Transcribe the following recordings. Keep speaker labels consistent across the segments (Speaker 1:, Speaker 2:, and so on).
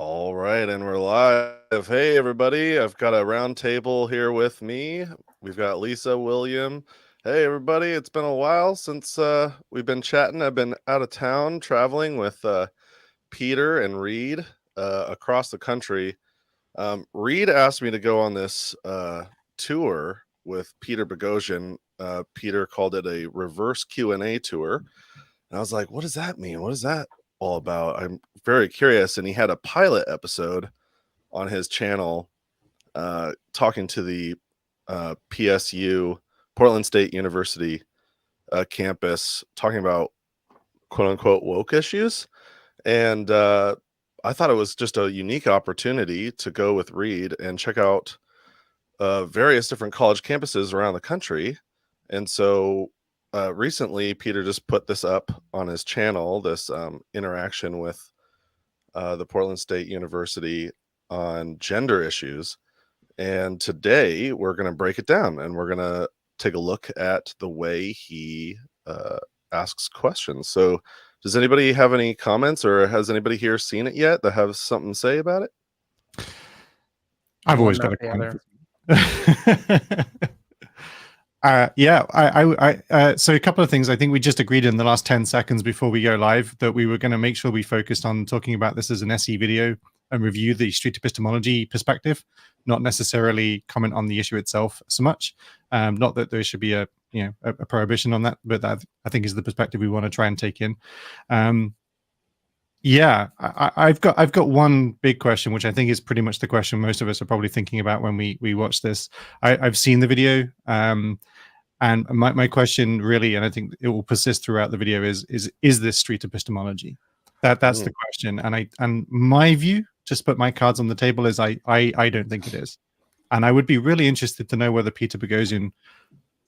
Speaker 1: All right, and we're live. Hey, everybody. I've got a round table here with me. We've got Lisa, William. Hey, everybody. It's been a while since we've been chatting. I've been out of town traveling with Peter and Reed across the country. Reed asked me to go on this tour with Peter Boghossian. Peter called it a reverse Q&A tour. And I was like, what does that mean? What is that all about? I'm very curious. And he had a pilot episode on his channel talking to the PSU, Portland State University campus, talking about quote unquote woke issues. And I thought it was just a unique opportunity to go with Reed and check out various different college campuses around the country. And so recently, Peter just put this up on his channel, this interaction with the Portland State University on gender issues. And today we're going to break it down and we're going to take a look at the way he asks questions. So does anybody have any comments, or has anybody here seen it yet that have something to say about it?
Speaker 2: I've always got a comment. So a couple of things. I think we just agreed in the last 10 seconds before we go live that we were going to make sure we focused on talking about this as an SE video and review the street epistemology perspective, not necessarily comment on the issue itself so much. Not that there should be a prohibition on that, but that I think is the perspective we want to try and take in. I've got one big question, which I think is pretty much the question most of us are probably thinking about when we watch this. I've seen the video, and my question really, and I think it will persist throughout the video, is this street epistemology? That's the question, and my view, just put my cards on the table, is I don't think it is, and I would be really interested to know whether Peter Boghossian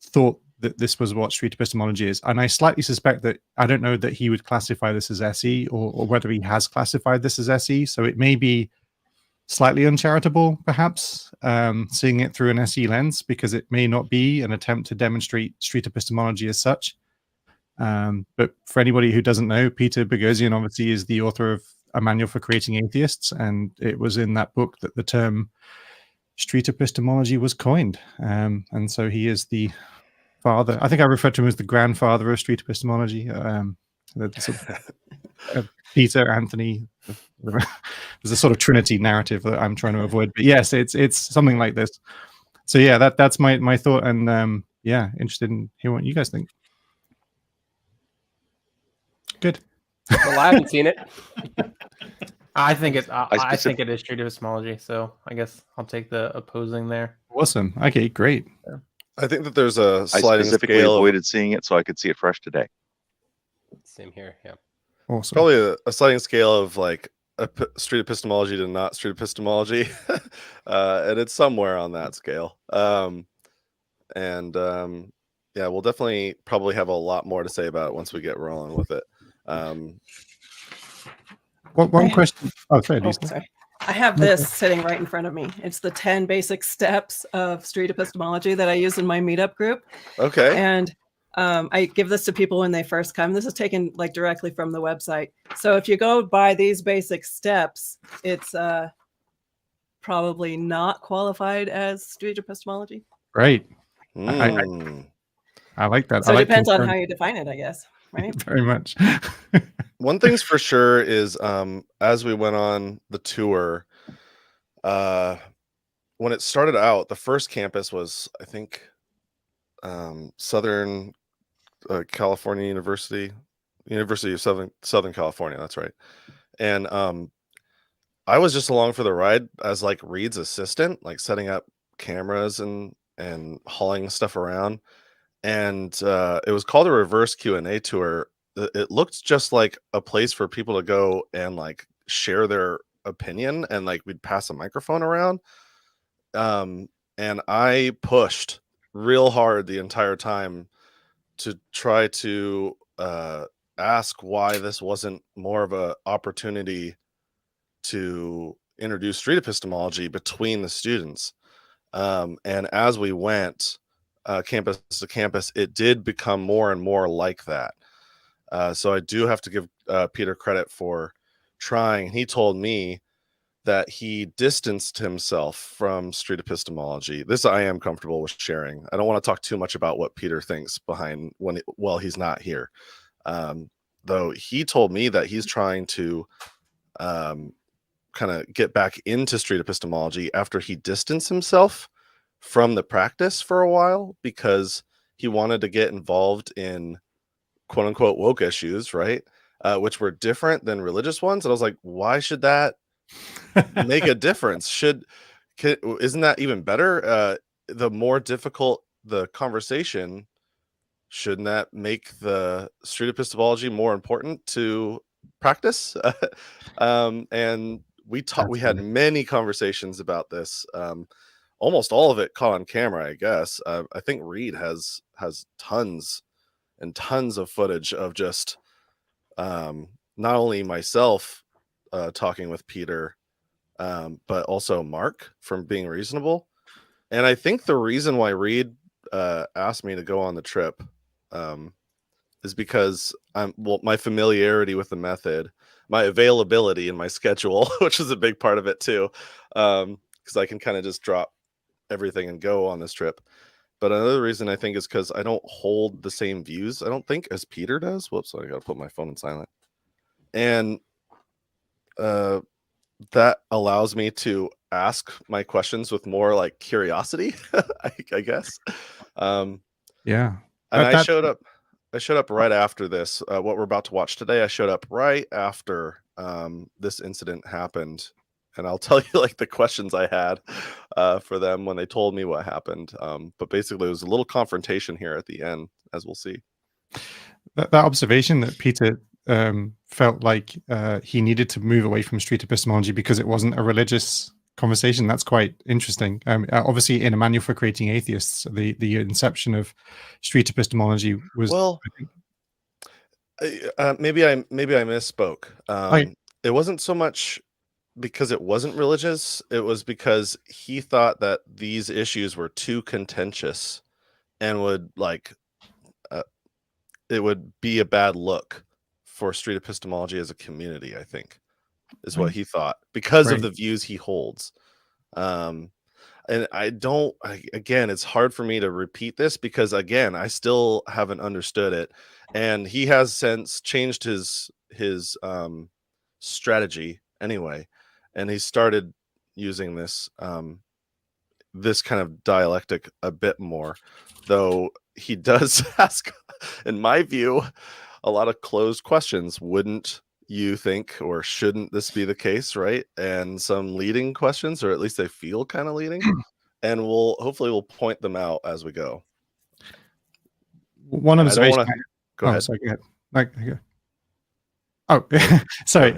Speaker 2: thought that this was what street epistemology is. And I slightly suspect that I don't know that he would classify this as SE or whether he has classified this as SE. So it may be slightly uncharitable, perhaps, seeing it through an SE lens, because it may not be an attempt to demonstrate street epistemology as such. But for anybody who doesn't know, Peter Boghossian obviously is the author of A Manual for Creating Atheists. And it was in that book that the term street epistemology was coined. And so he is the father. I think I referred to him as the grandfather of street epistemology. Peter, Anthony. There's a sort of Trinity narrative that I'm trying to avoid. But yes, it's something like this. So yeah, that's my thought, and interested in hearing what you guys think. Good.
Speaker 3: Well, I haven't seen it. I think it is street epistemology, so I guess I'll take the opposing there.
Speaker 2: Awesome. Okay, great.
Speaker 3: Yeah.
Speaker 1: I think that there's a sliding
Speaker 4: I specifically
Speaker 1: scale
Speaker 4: avoided seeing it so I could see it fresh today.
Speaker 3: Same here, yeah.
Speaker 2: Awesome.
Speaker 1: Probably a sliding scale of like street epistemology to not street epistemology, and it's somewhere on that scale. We'll definitely probably have a lot more to say about it once we get rolling with it.
Speaker 2: One question. Oh, sorry.
Speaker 5: I have this sitting right in front of me. It's the 10 basic steps of street epistemology that I use in my meetup group.
Speaker 1: Okay.
Speaker 5: And I give this to people when they first come. This is taken like directly from the website. So if you go by these basic steps, it's probably not qualified as street epistemology.
Speaker 2: Right. I like that.
Speaker 5: So it depends on how you define it, I guess. Right?
Speaker 2: Very much.
Speaker 1: One thing's for sure is as we went on the tour, when it started out, the first campus was, I think, Southern California University of Southern California. That's right. And I was just along for the ride as like Reed's assistant, like setting up cameras and hauling stuff around. And it was called a reverse Q&A tour. It looked just like a place for people to go and like share their opinion, and like we'd pass a microphone around. And I pushed real hard the entire time to try to ask why this wasn't more of an opportunity to introduce street epistemology between the students. And as we went campus to campus, it did become more and more like that. So I do have to give Peter credit for trying. He told me that he distanced himself from street epistemology. This I am comfortable with sharing. I don't want to talk too much about what Peter thinks behind while he's not here. Though he told me that he's trying to kind of get back into street epistemology after he distanced himself from the practice for a while because he wanted to get involved in quote unquote woke issues, right? Which were different than religious ones. And I was like, why should that make a difference? Isn't that even better? The more difficult the conversation, shouldn't that make the street epistemology more important to practice? And we had many conversations about this. Almost all of it caught on camera, I guess. I think Reed has tons and tons of footage of just not only myself talking with Peter, but also Mark from Being Reasonable. And I think the reason why Reed asked me to go on the trip is because my familiarity with the method, my availability in my schedule, which is a big part of it too, because I can kind of just drop everything and go on this trip. But another reason I think is because I don't hold the same views, I don't think, as Peter does. Whoops, I gotta put my phone in silent. And that allows me to ask my questions with more like curiosity, I guess.
Speaker 2: Yeah.
Speaker 1: And I showed up right after this. What we're about to watch today, I showed up right after this incident happened. And I'll tell you like the questions I had for them when they told me what happened. But basically, it was a little confrontation here at the end, as we'll see.
Speaker 2: That observation that Peter felt like he needed to move away from street epistemology because it wasn't a religious conversation. That's quite interesting. Obviously, in a manual for creating atheists, the inception of street epistemology was.
Speaker 1: Well, maybe I misspoke. It wasn't so much because it wasn't religious. It was because he thought that these issues were too contentious and would it would be a bad look for street epistemology as a community, I think, is what he thought because of the views he holds. And again, it's hard for me to repeat this because again, I still haven't understood it. And he has since changed his strategy anyway. And he started using this this kind of dialectic a bit more, though he does ask, in my view, a lot of closed questions. Wouldn't you think, or shouldn't this be the case, right? And some leading questions, or at least they feel kind of leading. And hopefully we'll point them out as we go.
Speaker 2: One observation.
Speaker 1: Go ahead.
Speaker 2: Sorry, go ahead. Oh, sorry.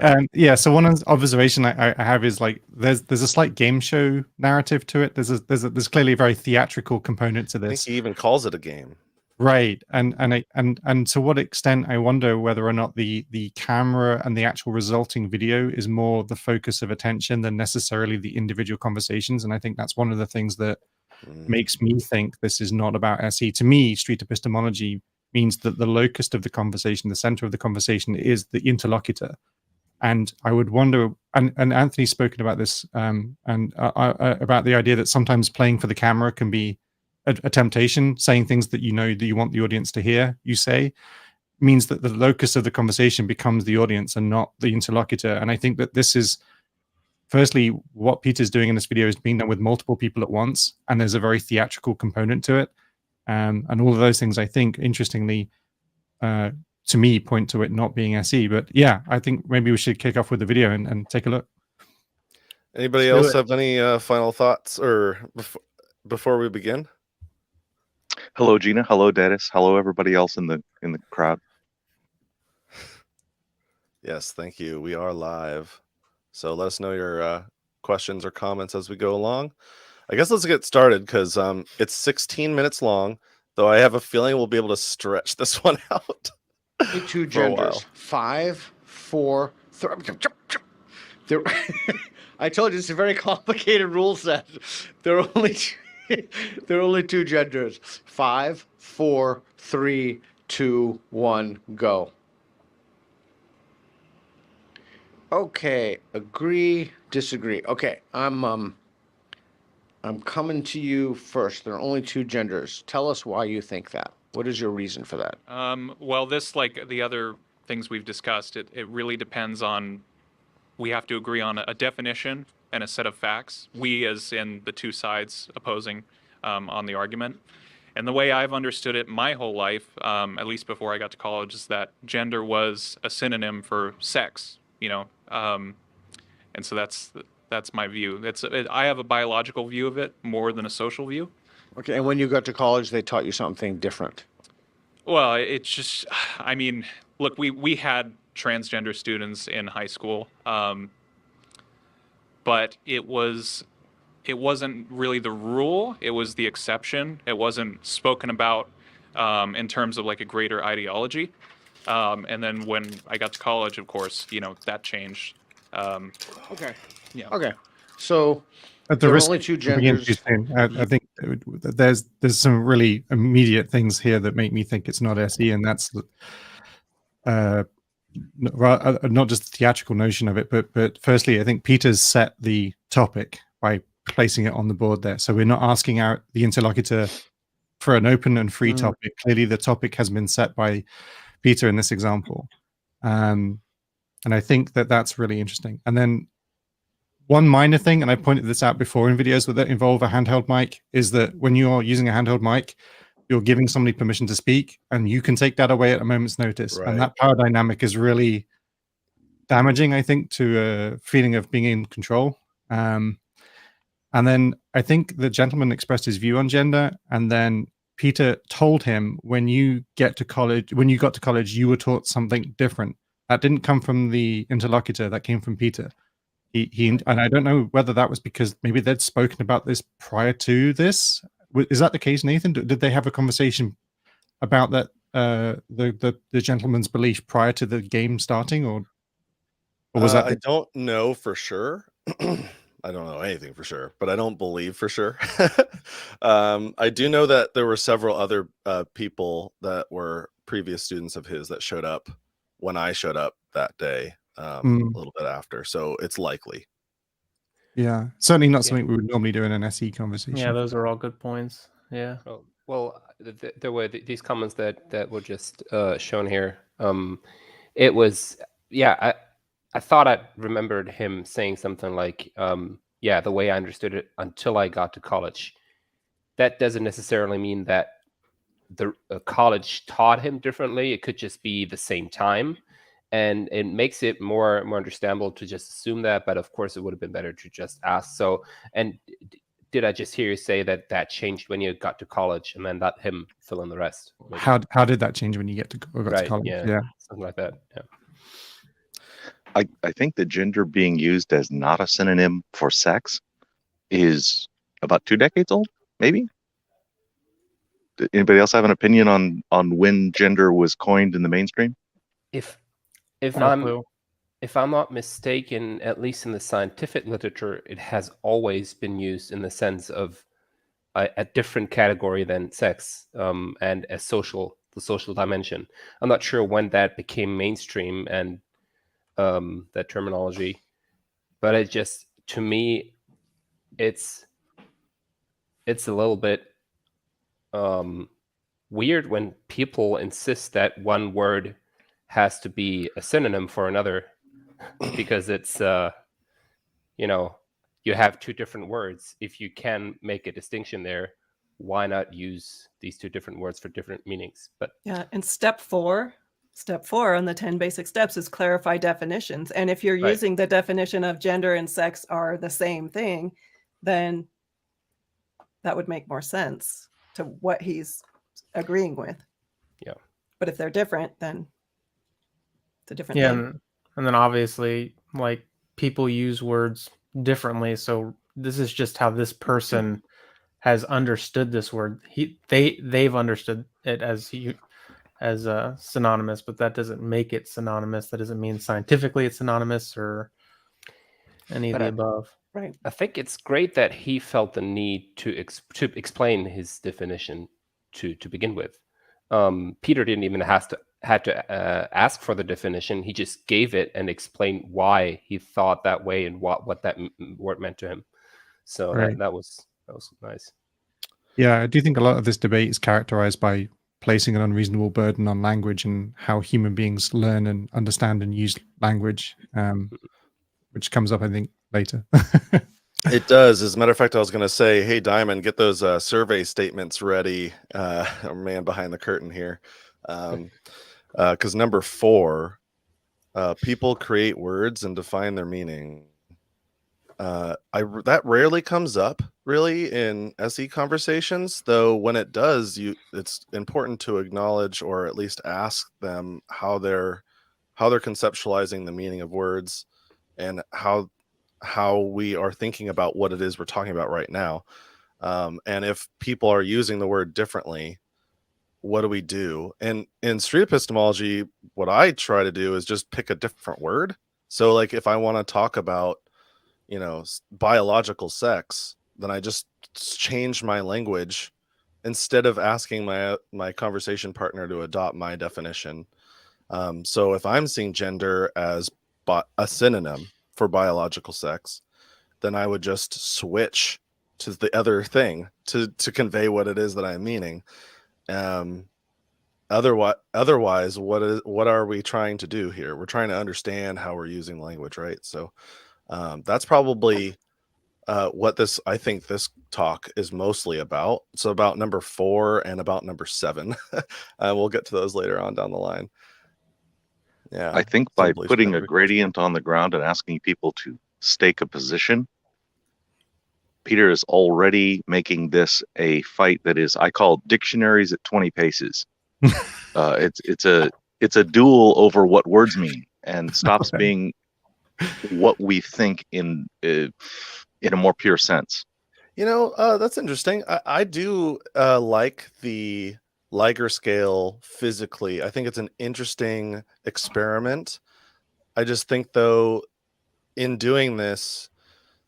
Speaker 2: So one observation I have is like there's a slight game show narrative to it. There's clearly a very theatrical component to this.
Speaker 1: I think he even calls it a game.
Speaker 2: Right, and to what extent I wonder whether or not the camera and the actual resulting video is more the focus of attention than necessarily the individual conversations. And I think that's one of the things that makes me think this is not about SE. To me, street epistemology means that the locus of the conversation, the center of the conversation, is the interlocutor. And I would wonder, and Anthony's spoken about this, and about the idea that sometimes playing for the camera can be a temptation. Saying things that you know that you want the audience to hear you say means that the locus of the conversation becomes the audience and not the interlocutor. And I think that this is, firstly, what Peter's doing in this video is being done with multiple people at once, and there's a very theatrical component to it. And all of those things, I think, interestingly, to me, point to it not being SE. But yeah, I think maybe we should kick off with the video and take a look.
Speaker 1: Anybody else have any final thoughts or before we begin?
Speaker 4: Hello, Gina. Hello, Dennis. Hello, everybody else in the crowd.
Speaker 1: Yes, thank you. We are live. So let us know your questions or comments as we go along. I guess let's get started because it's 16 minutes long, though I have a feeling we'll be able to stretch this one out.
Speaker 6: Two genders. 5, 4, 3. I told you it's a very complicated rule set. There are only two genders. 5, 4, 3, 2, 1, go. Okay, agree, disagree. Okay, I'm coming to you first. There are only two genders. Tell us why you think that. What is your reason for that?
Speaker 7: Well, this, like the other things we've discussed, it really depends on, we have to agree on a definition and a set of facts. We, as in the two sides opposing on the argument. And the way I've understood it my whole life, at least before I got to college, is that gender was a synonym for sex, and so that's my view. I have a biological view of it more than a social view.
Speaker 6: Okay, and when you got to college, they taught you something different.
Speaker 7: Well, it's just, I mean, look, we had transgender students in high school, but it wasn't really the rule. It was the exception. It wasn't spoken about in terms of like a greater ideology. And then when I got to college, of course, that changed.
Speaker 6: Okay.
Speaker 7: Yeah.
Speaker 6: Okay. So
Speaker 2: At the
Speaker 6: there are
Speaker 2: risk
Speaker 6: only two
Speaker 2: of being
Speaker 6: genders.
Speaker 2: too soon, I think there's some really immediate things here that make me think it's not SE, and that's not just the theatrical notion of it, but firstly, I think Peter's set the topic by placing it on the board there. So we're not asking out the interlocutor for an open and free topic. Clearly, the topic has been set by Peter in this example, and I think that's really interesting. And then one minor thing, and I pointed this out before in videos that involve a handheld mic, is that when you're using a handheld mic, you're giving somebody permission to speak, and you can take that away at a moment's notice.
Speaker 1: Right.
Speaker 2: And that power dynamic is really damaging, I think, to a feeling of being in control. And then I think the gentleman expressed his view on gender, and then Peter told him, when you got to college, you were taught something different. That didn't come from the interlocutor, that came from Peter. He and I don't know whether that was because maybe they'd spoken about this prior to this. Is that the case, Nathan? Did they have a conversation about that, the gentleman's belief prior to the game starting, or was that?
Speaker 1: I don't know for sure. I don't know anything for sure, but I don't believe for sure. I do know that there were several other people that were previous students of his that showed up when I showed up that day, a little bit after. So it's likely.
Speaker 2: Yeah, certainly not something we would normally do in an SE conversation.
Speaker 3: Yeah, those are all good points. Yeah.
Speaker 8: Well, there were these comments that were just shown here. It was, yeah, I thought I remembered him saying something like, yeah, the way I understood it until I got to college. That doesn't necessarily mean that the college taught him differently. It could just be the same time. And it makes it more understandable to just assume that. But of course, it would have been better to just ask. So, and did I just hear you say that changed when you got to college, and then let him fill in the rest? Maybe?
Speaker 2: How did that change when you got to college?
Speaker 8: Yeah, something like that. Yeah.
Speaker 4: I think that gender being used as not a synonym for sex is about 2 decades old, maybe. Did anybody else have an opinion on when gender was coined in the mainstream?
Speaker 8: If I'm not mistaken, at least in the scientific literature, it has always been used in the sense of a different category than sex, and the social dimension. I'm not sure when that became mainstream and that terminology, but it just, to me, it's a little bit weird when people insist that one word has to be a synonym for another, because it's you have two different words. If you can make a distinction there, why not use these two different words for different meanings? But
Speaker 5: yeah, and step four on the 10 basic steps is clarify definitions. And if you're using the definition of gender and sex are the same thing, then that would make more sense to what he's agreeing with.
Speaker 8: Yeah.
Speaker 5: But if they're different, then it's a different thing.
Speaker 3: And then obviously, like, people use words differently. So this is just how this person has understood this word. They've understood it as synonymous, but that doesn't make it synonymous. That doesn't mean scientifically it's synonymous or any of the above.
Speaker 5: Right.
Speaker 8: I think it's great that he felt the need to explain his definition to begin with. Peter didn't even have had to ask for the definition. He just gave it and explained why he thought that way and what that word meant to him. So
Speaker 2: Right.
Speaker 8: that was nice.
Speaker 2: Yeah, I do think a lot of this debate is characterized by placing an unreasonable burden on language and how human beings learn and understand and use language, which comes up, I think, later.
Speaker 1: It does. As a matter of fact, I was going to say, hey, Diamond, get those survey statements ready. Our man behind the curtain here. Because number 4, people create words and define their meaning. That rarely comes up really in SE conversations, though when it does, it's important to acknowledge or at least ask them how they're conceptualizing the meaning of words and how we are thinking about what it is we're talking about right now. And if people are using the word differently, what do we do? And in street epistemology, what I try to do is just pick a different word. So like if I want to talk about, biological sex, then I just change my language instead of asking my conversation partner to adopt my definition. So if I'm seeing gender as a synonym for biological sex, then I would just switch to the other thing to convey what it is that I'm meaning. Otherwise, what are we trying to do here? We're trying to understand how we're using language, right? So that's probably what I think this talk is mostly about. So about number 4 and about number 7. We'll get to those later on down the line. Yeah,
Speaker 4: I think by putting a gradient on the ground and asking people to stake a position, Peter is already making this a fight that is, I call dictionaries at 20 paces. It's a duel over what words mean, and stops being what we think in a more pure sense.
Speaker 1: That's interesting. I do like the Liger scale physically. I think it's an interesting experiment. I just think, though, in doing this,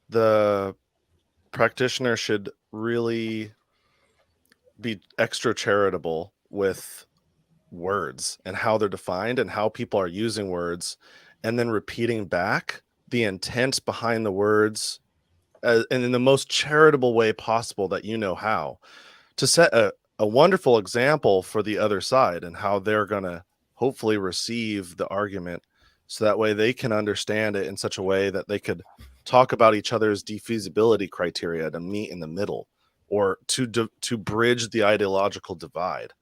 Speaker 1: the practitioner should really be extra charitable with words and how they're defined and how people are using words, and then repeating back the intent behind the words and in the most charitable way possible that how, to set a wonderful example for the other side and how they're going to hopefully receive the argument, so that way they can understand it in such a way that they could talk about each other's defeasibility criteria to meet in the middle, or to bridge the ideological divide.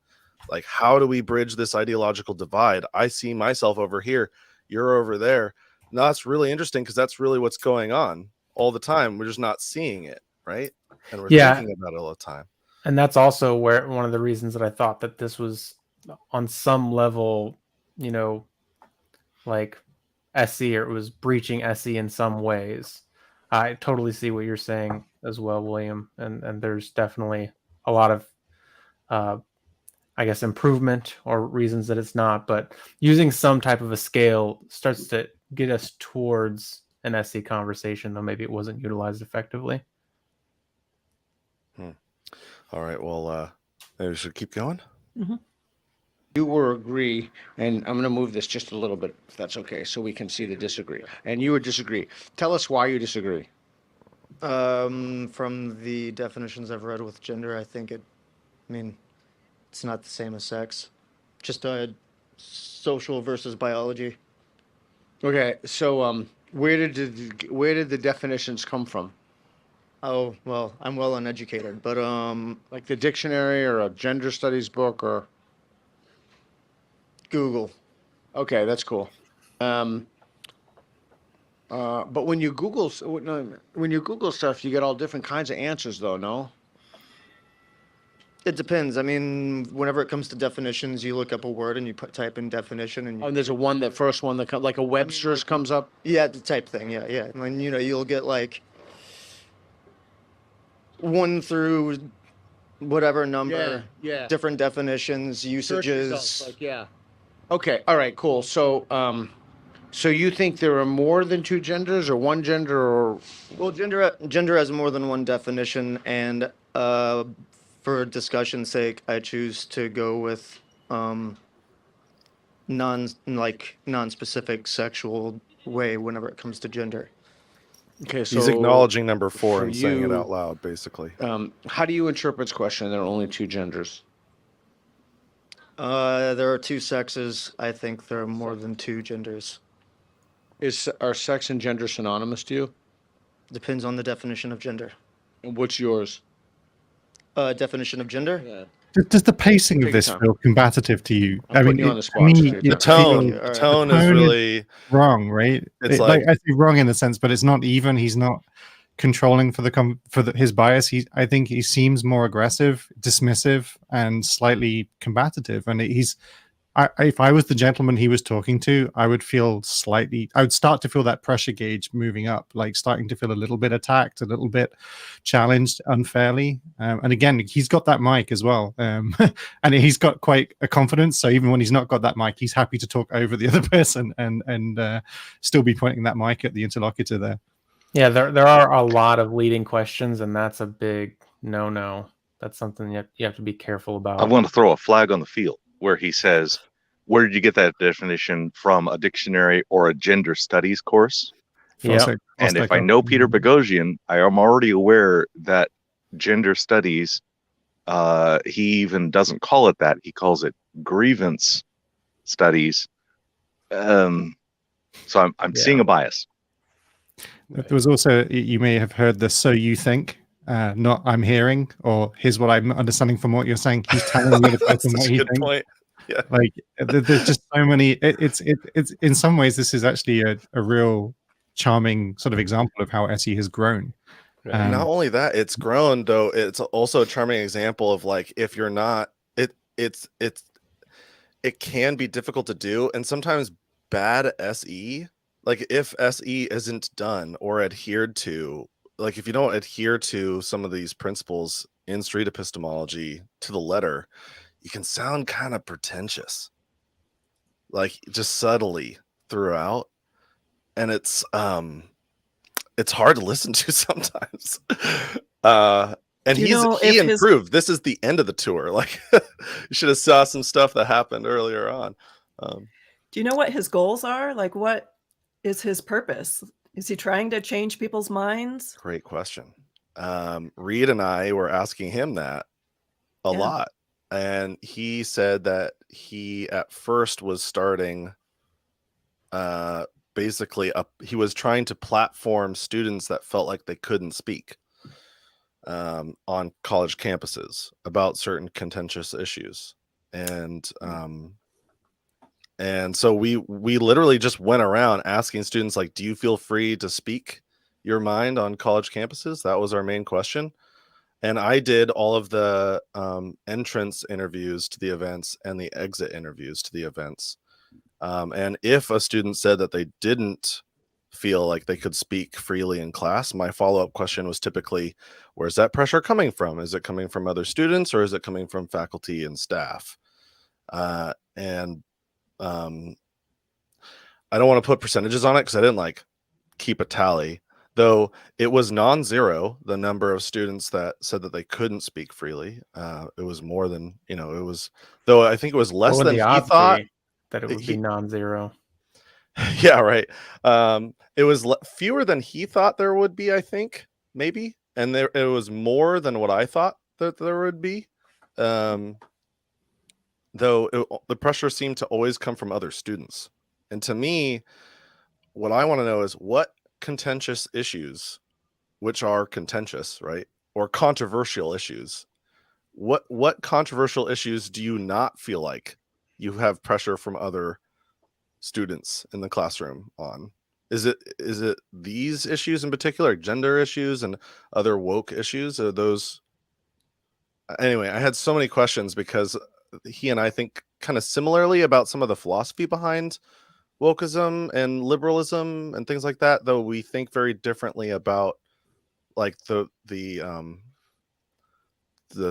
Speaker 1: Like, how do we bridge this ideological divide? I see myself over here, you're over there. No, that's really interesting, because that's really what's going on all the time. We're just not seeing it, right? And we're thinking about it all the time.
Speaker 3: And that's also one of the reasons that I thought that this was on some level, like SE, or it was breaching SE in some ways. I totally see what you're saying as well, William. And there's definitely a lot of, I guess, improvement or reasons that it's not. But using some type of a scale starts to get us towards an SE conversation, though maybe it wasn't utilized effectively.
Speaker 1: All right, well, maybe we should keep going.
Speaker 5: Mm-hmm.
Speaker 6: You would agree, and I'm going to move this just a little bit, if that's okay, so we can see the disagree. And you would disagree. Tell us why you disagree.
Speaker 9: From the definitions I've read with gender, I think it's not the same as sex. Just social versus biology.
Speaker 6: Okay, so where did the definitions come from?
Speaker 9: Oh, well, I'm well uneducated, but
Speaker 6: Like the dictionary or a gender studies book or?
Speaker 9: Google.
Speaker 6: Okay, that's cool. But when you Google stuff, you get all different kinds of answers, though. No.
Speaker 9: It depends. I mean, whenever it comes to definitions, you look up a word and you type in definition, and
Speaker 6: Oh, and there's a first one that comes, like a Webster's comes up.
Speaker 9: yeah, the type thing. Yeah, yeah. And then you'll get like 1 through whatever number.
Speaker 6: Yeah.
Speaker 9: Different definitions,
Speaker 6: Search
Speaker 9: usages.
Speaker 6: results, like, yeah. Okay. All right. Cool. So, so you think there are more than 2 genders, or 1 gender, or?
Speaker 9: Well, gender has more than one definition, and for discussion's sake, I choose to go with non-specific sexual way whenever it comes to gender.
Speaker 6: Okay, so
Speaker 1: He's acknowledging number 4
Speaker 6: for
Speaker 1: and saying it
Speaker 6: you,
Speaker 1: out loud, basically.
Speaker 6: how do you interpret this question? There are only two genders.
Speaker 9: There are two sexes. I think there are more than two genders.
Speaker 6: Are sex and gender synonymous to you?
Speaker 9: Depends on the definition of gender.
Speaker 6: And what's yours?
Speaker 9: Definition of gender?
Speaker 6: Yeah.
Speaker 2: Does the pacing
Speaker 6: Take
Speaker 2: of
Speaker 6: your
Speaker 2: this
Speaker 6: time.
Speaker 2: feel combative to you?
Speaker 6: I'm putting you on the spot,
Speaker 2: to me,
Speaker 6: so take your
Speaker 1: The
Speaker 6: time.
Speaker 1: tone,
Speaker 9: All right.
Speaker 1: tone
Speaker 2: The
Speaker 1: is
Speaker 2: tone is-
Speaker 1: really
Speaker 2: wrong, right?
Speaker 1: It's
Speaker 2: like
Speaker 1: like-
Speaker 2: I say wrong in the sense, but it's not even. He's not controlling for his bias. I think he seems more aggressive, dismissive, and slightly combative. And if I was the gentleman he was talking to, I would start to feel that pressure gauge moving up, like starting to feel a little bit attacked, a little bit challenged unfairly. And again, he's got that mic as well. And he's got quite a confidence. So even when he's not got that mic, he's happy to talk over the other person and still be pointing that mic at the interlocutor there.
Speaker 3: Yeah, there are a lot of leading questions, and that's a big no. That's something you have to be careful about.
Speaker 4: I want to throw a flag on the field where he says, where did you get that definition from, a dictionary or a gender studies course?
Speaker 3: Yeah.
Speaker 4: And if I know Peter Boghossian, I am already aware that gender studies, he even doesn't call it that. He calls it grievance studies. So I'm seeing a bias.
Speaker 2: There was also, you may have heard the "so you think," not "I'm hearing," or "here's what I'm understanding from what you're saying." He's telling the other
Speaker 1: That's
Speaker 2: person
Speaker 1: such
Speaker 2: what
Speaker 1: a
Speaker 2: he
Speaker 1: good
Speaker 2: thinks.
Speaker 1: point. Yeah.
Speaker 2: Like there's just so many. It's in some ways this is actually a real charming sort of example of how SE has grown.
Speaker 1: Not only that, it's grown though. It's also a charming example of like, if you're not, it can be difficult to do, and sometimes bad SE. Like if SE isn't done or adhered to, like if you don't adhere to some of these principles in street epistemology to the letter, you can sound kind of pretentious, like just subtly throughout, and it's hard to listen to sometimes. And he improved. This is the end of the tour. Like you should have saw some stuff that happened earlier on.
Speaker 5: Do you know what his goals are? Like, what is his purpose? Is he trying to change people's minds?
Speaker 1: Great question. Reed and I were asking him that a lot. And he said that he at first was starting basically he was trying to platform students that felt like they couldn't speak on college campuses about certain contentious issues. And so we literally just went around asking students, like, do you feel free to speak your mind on college campuses? That was our main question. And I did all of the entrance interviews to the events and the exit interviews to the events. And if a student said that they didn't feel like they could speak freely in class, my follow-up question was typically, where's that pressure coming from? Is it coming from other students, or is it coming from faculty and staff? And I don't want to put percentages on it because I didn't like keep a tally, though it was non-zero, the number of students that said that they couldn't speak freely. It was more than, it was, though I think it was less than he thought.
Speaker 3: That it would be non-zero.
Speaker 1: Yeah, right. It was fewer than he thought there would be, I think, maybe. And it was more than what I thought that there would be. Though the pressure seemed to always come from other students. And to me, what I want to know is what contentious issues, which are contentious, right? Or controversial issues. What controversial issues do you not feel like you have pressure from other students in the classroom on? Is it these issues in particular, gender issues and other woke issues? Are those? Anyway, I had so many questions because he and I think kind of similarly about some of the philosophy behind wokeism and liberalism and things like that, though we think very differently about like the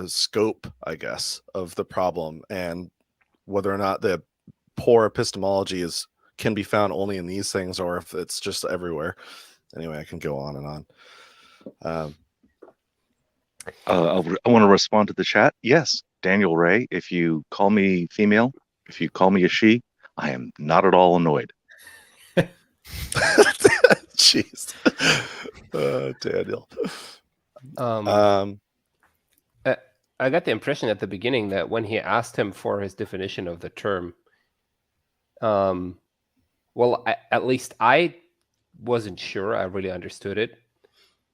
Speaker 1: scope, I guess, of the problem, and whether or not the poor epistemology can be found only in these things, or if it's just everywhere. Anyway, I can go on and on.
Speaker 4: I want to respond to the chat. Yes, Daniel Ray, if you call me female, if you call me a she, I am not at all annoyed.
Speaker 1: Jeez. Daniel.
Speaker 8: I got the impression at the beginning that when he asked him for his definition of the term, at least I wasn't sure I really understood it.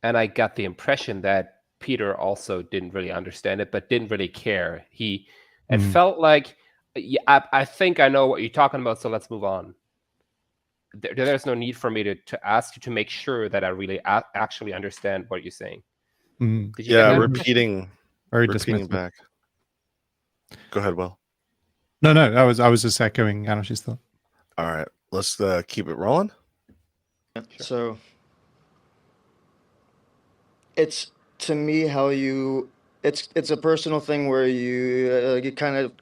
Speaker 8: And I got the impression that Peter also didn't really understand it, but didn't really care. It felt like, yeah, I think I know what you're talking about, so let's move on. There's no need for me to ask you to make sure that I really actually understand what you're saying.
Speaker 2: Mm.
Speaker 8: Did you get that?
Speaker 1: repeating
Speaker 2: Dismissive.
Speaker 1: back. Go ahead, Will.
Speaker 2: No, I was just echoing Janosch's thought.
Speaker 1: All right, let's keep it rolling.
Speaker 9: So it's, to me, how you, it's a personal thing where you kind of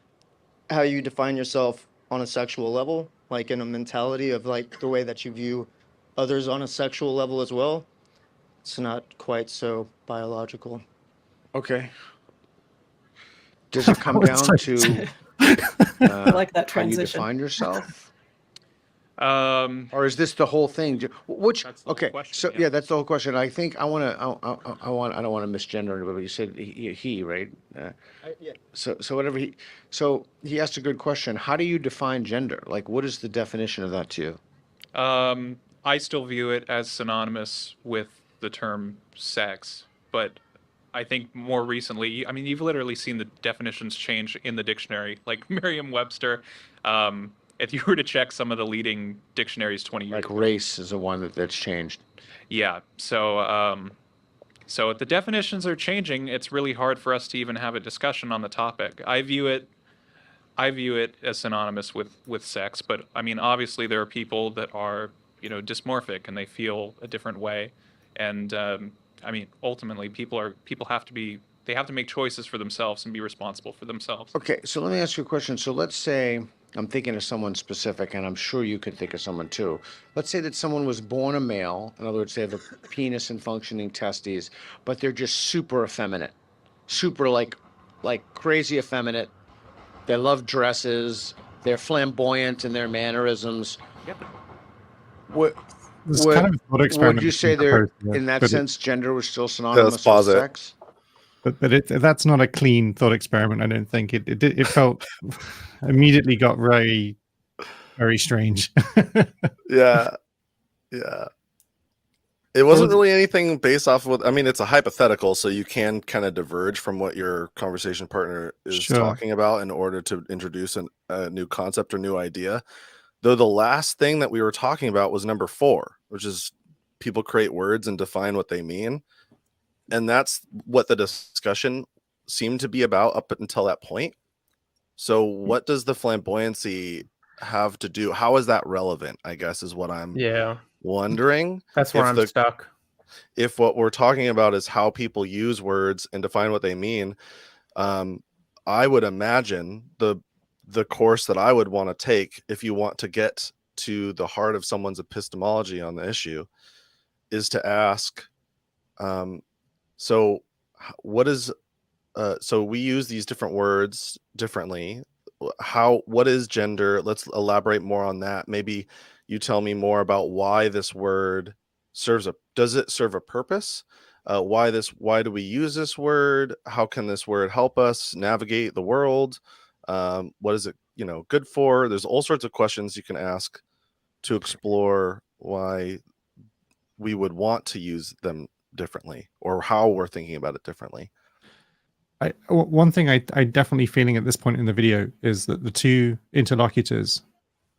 Speaker 9: how you define yourself on a sexual level, like in a mentality of like the way that you view others on a sexual level as well. It's not quite so biological.
Speaker 6: Okay. Does it come down to
Speaker 5: I like that
Speaker 6: how you
Speaker 5: transition.
Speaker 6: define yourself? Or is this the whole thing? Which,
Speaker 7: That's the whole
Speaker 6: okay,
Speaker 7: question,
Speaker 6: so
Speaker 7: yeah.
Speaker 6: yeah, that's the whole question. I think I don't want to misgender anybody, but you said he right?
Speaker 9: Yeah.
Speaker 6: So whatever he asked a good question. How do you define gender? Like, what is the definition of that to you?
Speaker 7: I still view it as synonymous with the term sex, but I think more recently, I mean, you've literally seen the definitions change in the dictionary, like Merriam-Webster. If you were to check some of the leading dictionaries 20 years
Speaker 6: Like
Speaker 7: ago.
Speaker 6: race is the one that's changed.
Speaker 7: Yeah. So if the definitions are changing, it's really hard for us to even have a discussion on the topic. I view it as synonymous with sex, but I mean, obviously there are people that are, dysmorphic and they feel a different way. And I mean, ultimately people have to make choices for themselves and be responsible for themselves.
Speaker 6: Okay, so let me ask you a question. So let's say I'm thinking of someone specific, and I'm sure you could think of someone too. Let's say that someone was born a male. In other words, they have a penis and functioning testes, but they're just super effeminate, super like crazy effeminate. They love dresses. They're flamboyant in their mannerisms.
Speaker 7: Yep.
Speaker 6: What
Speaker 2: It's kind of a thought experiment
Speaker 6: would you say
Speaker 2: being
Speaker 6: there,
Speaker 2: proposed here,
Speaker 6: in that
Speaker 2: but
Speaker 6: sense, gender was still synonymous with
Speaker 1: pause it.
Speaker 6: sex?
Speaker 2: But that's not a clean thought experiment. I don't think it felt immediately got very, very strange.
Speaker 1: Yeah. It wasn't really anything based off of I mean, it's a hypothetical, so you can kind of diverge from what your conversation partner is
Speaker 2: Sure.
Speaker 1: talking about in order to introduce a new concept or new idea. Though the last thing that we were talking about was number 4, which is people create words and define what they mean. And that's what the discussion seemed to be about up until that point. So what does the flamboyancy have to do? How is that relevant, I guess, is what I'm wondering.
Speaker 3: That's where I'm stuck.
Speaker 1: If what we're talking about is how people use words and define what they mean, I would imagine the course that I would want to take, if you want to get to the heart of someone's epistemology on the issue, is to ask, so what is, so we use these different words differently. What is gender? Let's elaborate more on that. Maybe you tell me more about why this word does it serve a purpose? Why do we use this word? How can this word help us navigate the world? What is it, good for? There's all sorts of questions you can ask to explore why we would want to use them differently, or how we're thinking about it differently.
Speaker 2: One thing I definitely feeling at this point in the video is that the two interlocutors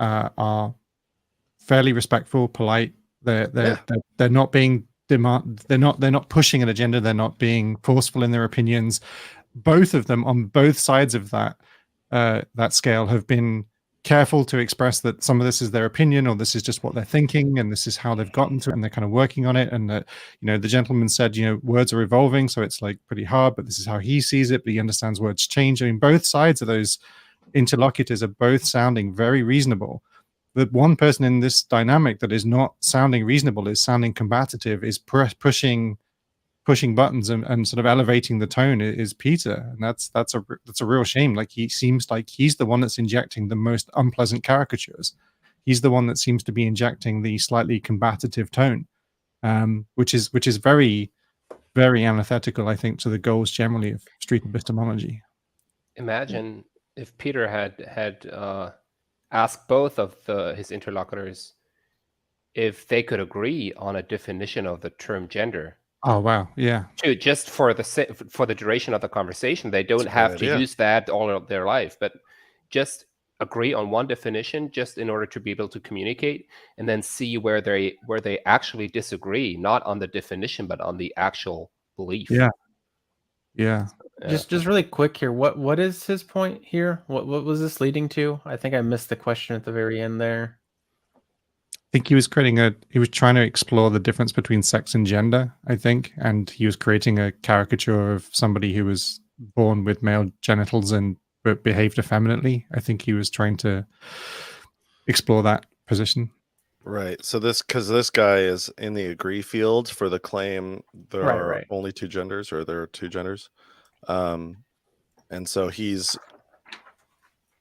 Speaker 2: are fairly respectful, polite. They're not being they're not pushing an agenda. They're not being forceful in their opinions. Both of them on both sides of that scale have been careful to express that some of this is their opinion, or this is just what they're thinking, and this is how they've gotten to it, and they're kind of working on it. And that, the gentleman said, words are evolving, so it's like pretty hard, but this is how he sees it, but he understands words change. I mean, both sides of those interlocutors are both sounding very reasonable. The one person in this dynamic that is not sounding reasonable, is sounding combative, is pushing pushing buttons and sort of elevating the tone is Peter, and that's a real shame. Like, he seems like he's the one that's injecting the most unpleasant caricatures. He's the one that seems to be injecting the slightly combative tone, which is very, very antithetical, I think, to the goals generally of street epistemology.
Speaker 8: Imagine if Peter had asked both of his interlocutors if they could agree on a definition of the term gender.
Speaker 2: Oh wow, yeah.
Speaker 8: Just for the duration of the conversation, they don't have to use that all of their life, but just agree on one definition, just in order to be able to communicate, and then see where they actually disagree, not on the definition, but on the actual belief.
Speaker 2: Yeah.
Speaker 3: Just really quick here. What is his point here? What was this leading to? I think I missed the question at the very end there.
Speaker 2: I think he was trying to explore the difference between sex and gender, I think, and he was creating a caricature of somebody who was born with male genitals and but behaved effeminately. I think he was trying to explore that position.
Speaker 1: Right. So this guy is in the agree field for the claim there are only two genders, or there are two genders. And so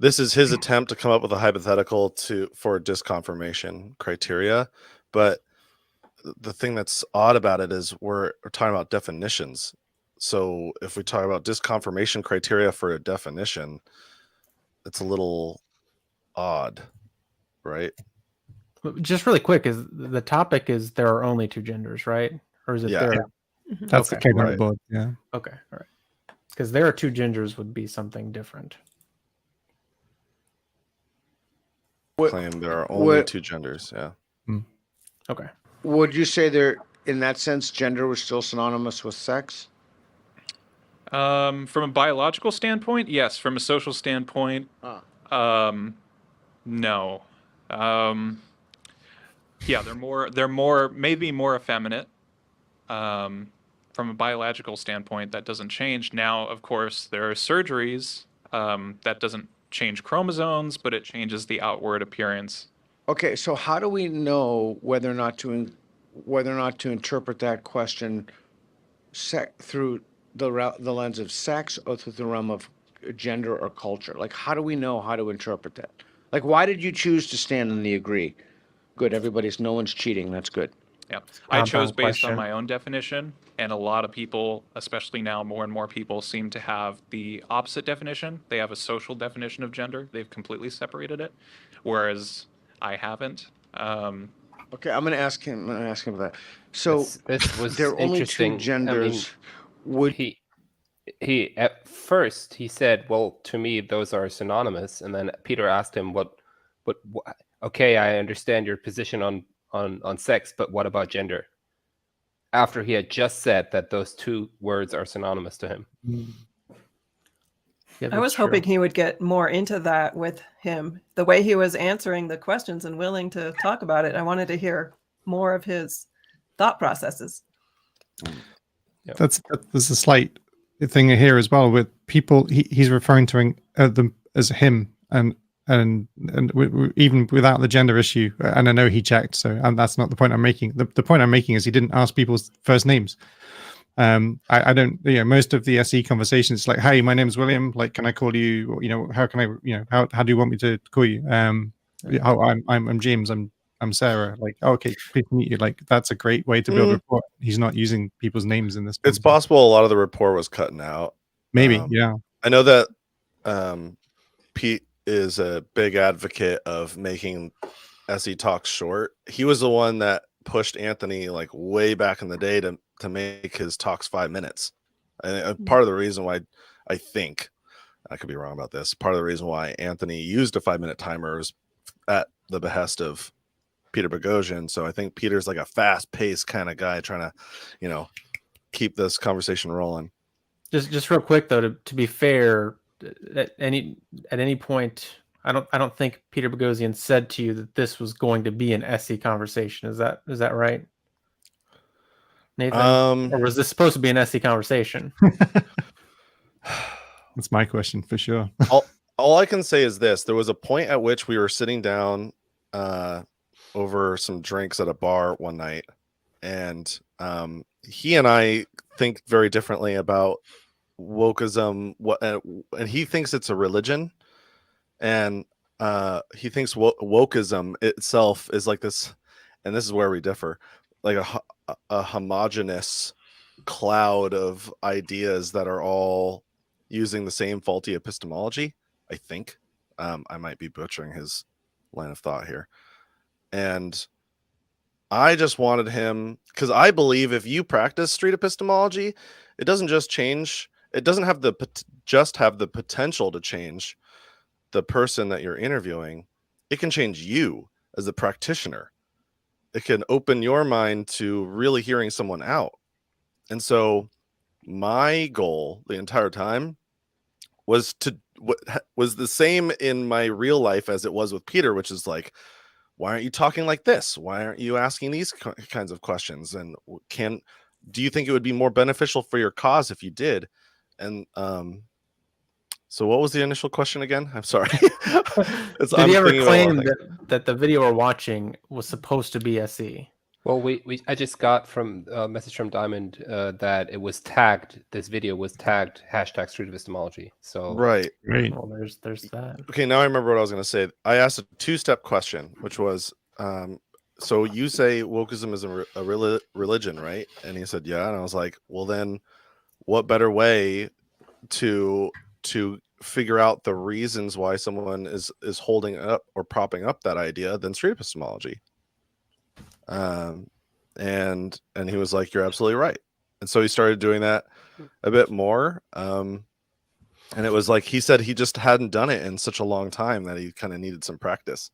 Speaker 1: this is his attempt to come up with a hypothetical for disconfirmation criteria. But the thing that's odd about it is we're talking about definitions. So if we talk about disconfirmation criteria for a definition, it's a little odd, right?
Speaker 3: Just really quick, is the topic is there are only two genders, right? Or is it there?
Speaker 2: Yeah. That's the case on the board. Yeah.
Speaker 3: Okay. All right. Because there are two genders would be something different.
Speaker 1: Claim there are only two genders. Yeah.
Speaker 3: Okay.
Speaker 6: Would you say there, in that sense, gender was still synonymous with sex?
Speaker 7: From a biological standpoint, yes. From a social standpoint, no. Yeah, they're maybe more effeminate. From a biological standpoint, that doesn't change. Now, of course, there are surgeries that doesn't change chromosomes, but it changes the outward appearance.
Speaker 6: Okay, so how do we know whether or not to interpret that question through the lens of sex or through the realm of gender or culture? Like, how do we know how to interpret that? Like, why did you choose to stand in the agree? Good, no one's cheating. That's good.
Speaker 7: Yeah, I chose based on my own definition, and a lot of people, especially now, more and more people seem to have the opposite definition. They have a social definition of gender. They've completely separated it, whereas I haven't.
Speaker 6: Okay, I'm going to ask him about that. So
Speaker 8: this was
Speaker 6: there are only two genders.
Speaker 8: I mean, he at first he said, "Well, to me, those are synonymous." And then Peter asked him, "What? Okay, I understand your position on sex, but what about gender?" After he had just said that those two words are synonymous to him.
Speaker 5: Yeah, I was hoping he would get more into that with him. The way he was answering the questions and willing to talk about it, I wanted to hear more of his thought processes.
Speaker 2: Yeah. There's a slight thing here as well with people. He's referring to them as him, and even without the gender issue, and I know he checked, so that's not the point I'm making. The point I'm making is he didn't ask people's first names. I don't, most of the SE conversations, like, "Hey, my name's William. Like, can I call you? How can I? How do you want me to call you? I'm James. I'm Sarah. Like, okay, pleased to meet you." Like, that's a great way to build rapport. He's not using people's names in this.
Speaker 1: It's possible a lot of the rapport was cutting out.
Speaker 2: Maybe, yeah.
Speaker 1: I know that Pete is a big advocate of making SE talks short. He was the one that pushed Anthony like way back in the day to make his talks 5 minutes. And part of the reason why, I think, I could be wrong about this, part of the reason why Anthony used a 5-minute timer was at the behest of Peter Boghossian. So I think Peter's like a fast-paced kind of guy trying to, keep this conversation rolling.
Speaker 3: Just real quick though, to be fair, at any point, I don't think Peter Boghossian said to you that this was going to be an SE conversation. Is that right, Nathan? Or was this supposed to be an SE conversation?
Speaker 2: That's my question for sure.
Speaker 1: All I can say is this: there was a point at which we were sitting down over some drinks at a bar one night, and he and I think very differently about wokeism. And he thinks it's a religion, and he thinks wokeism itself is like this, and this is where we differ, like a homogenous cloud of ideas that are all using the same faulty epistemology. I think I might be butchering his line of thought here, and I just wanted him, because I believe if you practice street epistemology, it doesn't just change. It doesn't have just have the potential to change the person that you're interviewing. It can change you as a practitioner. It can open your mind to really hearing someone out. And so my goal the entire time was the same in my real life as it was with Peter, which is like, why aren't you talking like this? Why aren't you asking these kinds of questions? And do you think it would be more beneficial for your cause if you did? And so what was the initial question again? I'm sorry.
Speaker 3: Did you ever claim that the video we're watching was supposed to be SE?
Speaker 8: Well, I just got from a message from Diamond that it was tagged. This video was tagged #street epistemology. So
Speaker 1: right.
Speaker 3: Well, there's that.
Speaker 1: Okay, now I remember what I was going to say. I asked a 2-step question, which was, so you say wokeism is a religion, right? And he said, yeah. And I was like, well, then what better way to figure out the reasons why someone is holding up or propping up that idea than street epistemology? And he was like, you're absolutely right. And so he started doing that a bit more. And it was like, he said he just hadn't done it in such a long time that he kind of needed some practice.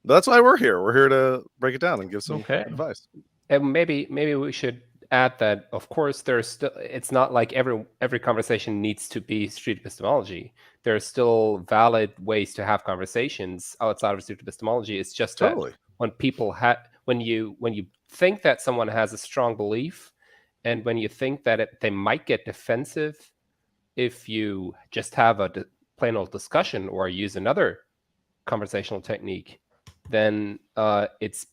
Speaker 1: But that's why we're here. We're here to break it down and give some advice.
Speaker 8: And maybe we should add that, of course, there's still, it's not like every conversation needs to be street epistemology. There are still valid ways to have conversations outside of street epistemology. It's just that when people when you think that someone has a strong belief, and when you think that they might get defensive if you just have a plain old discussion or use another conversational technique, then it's,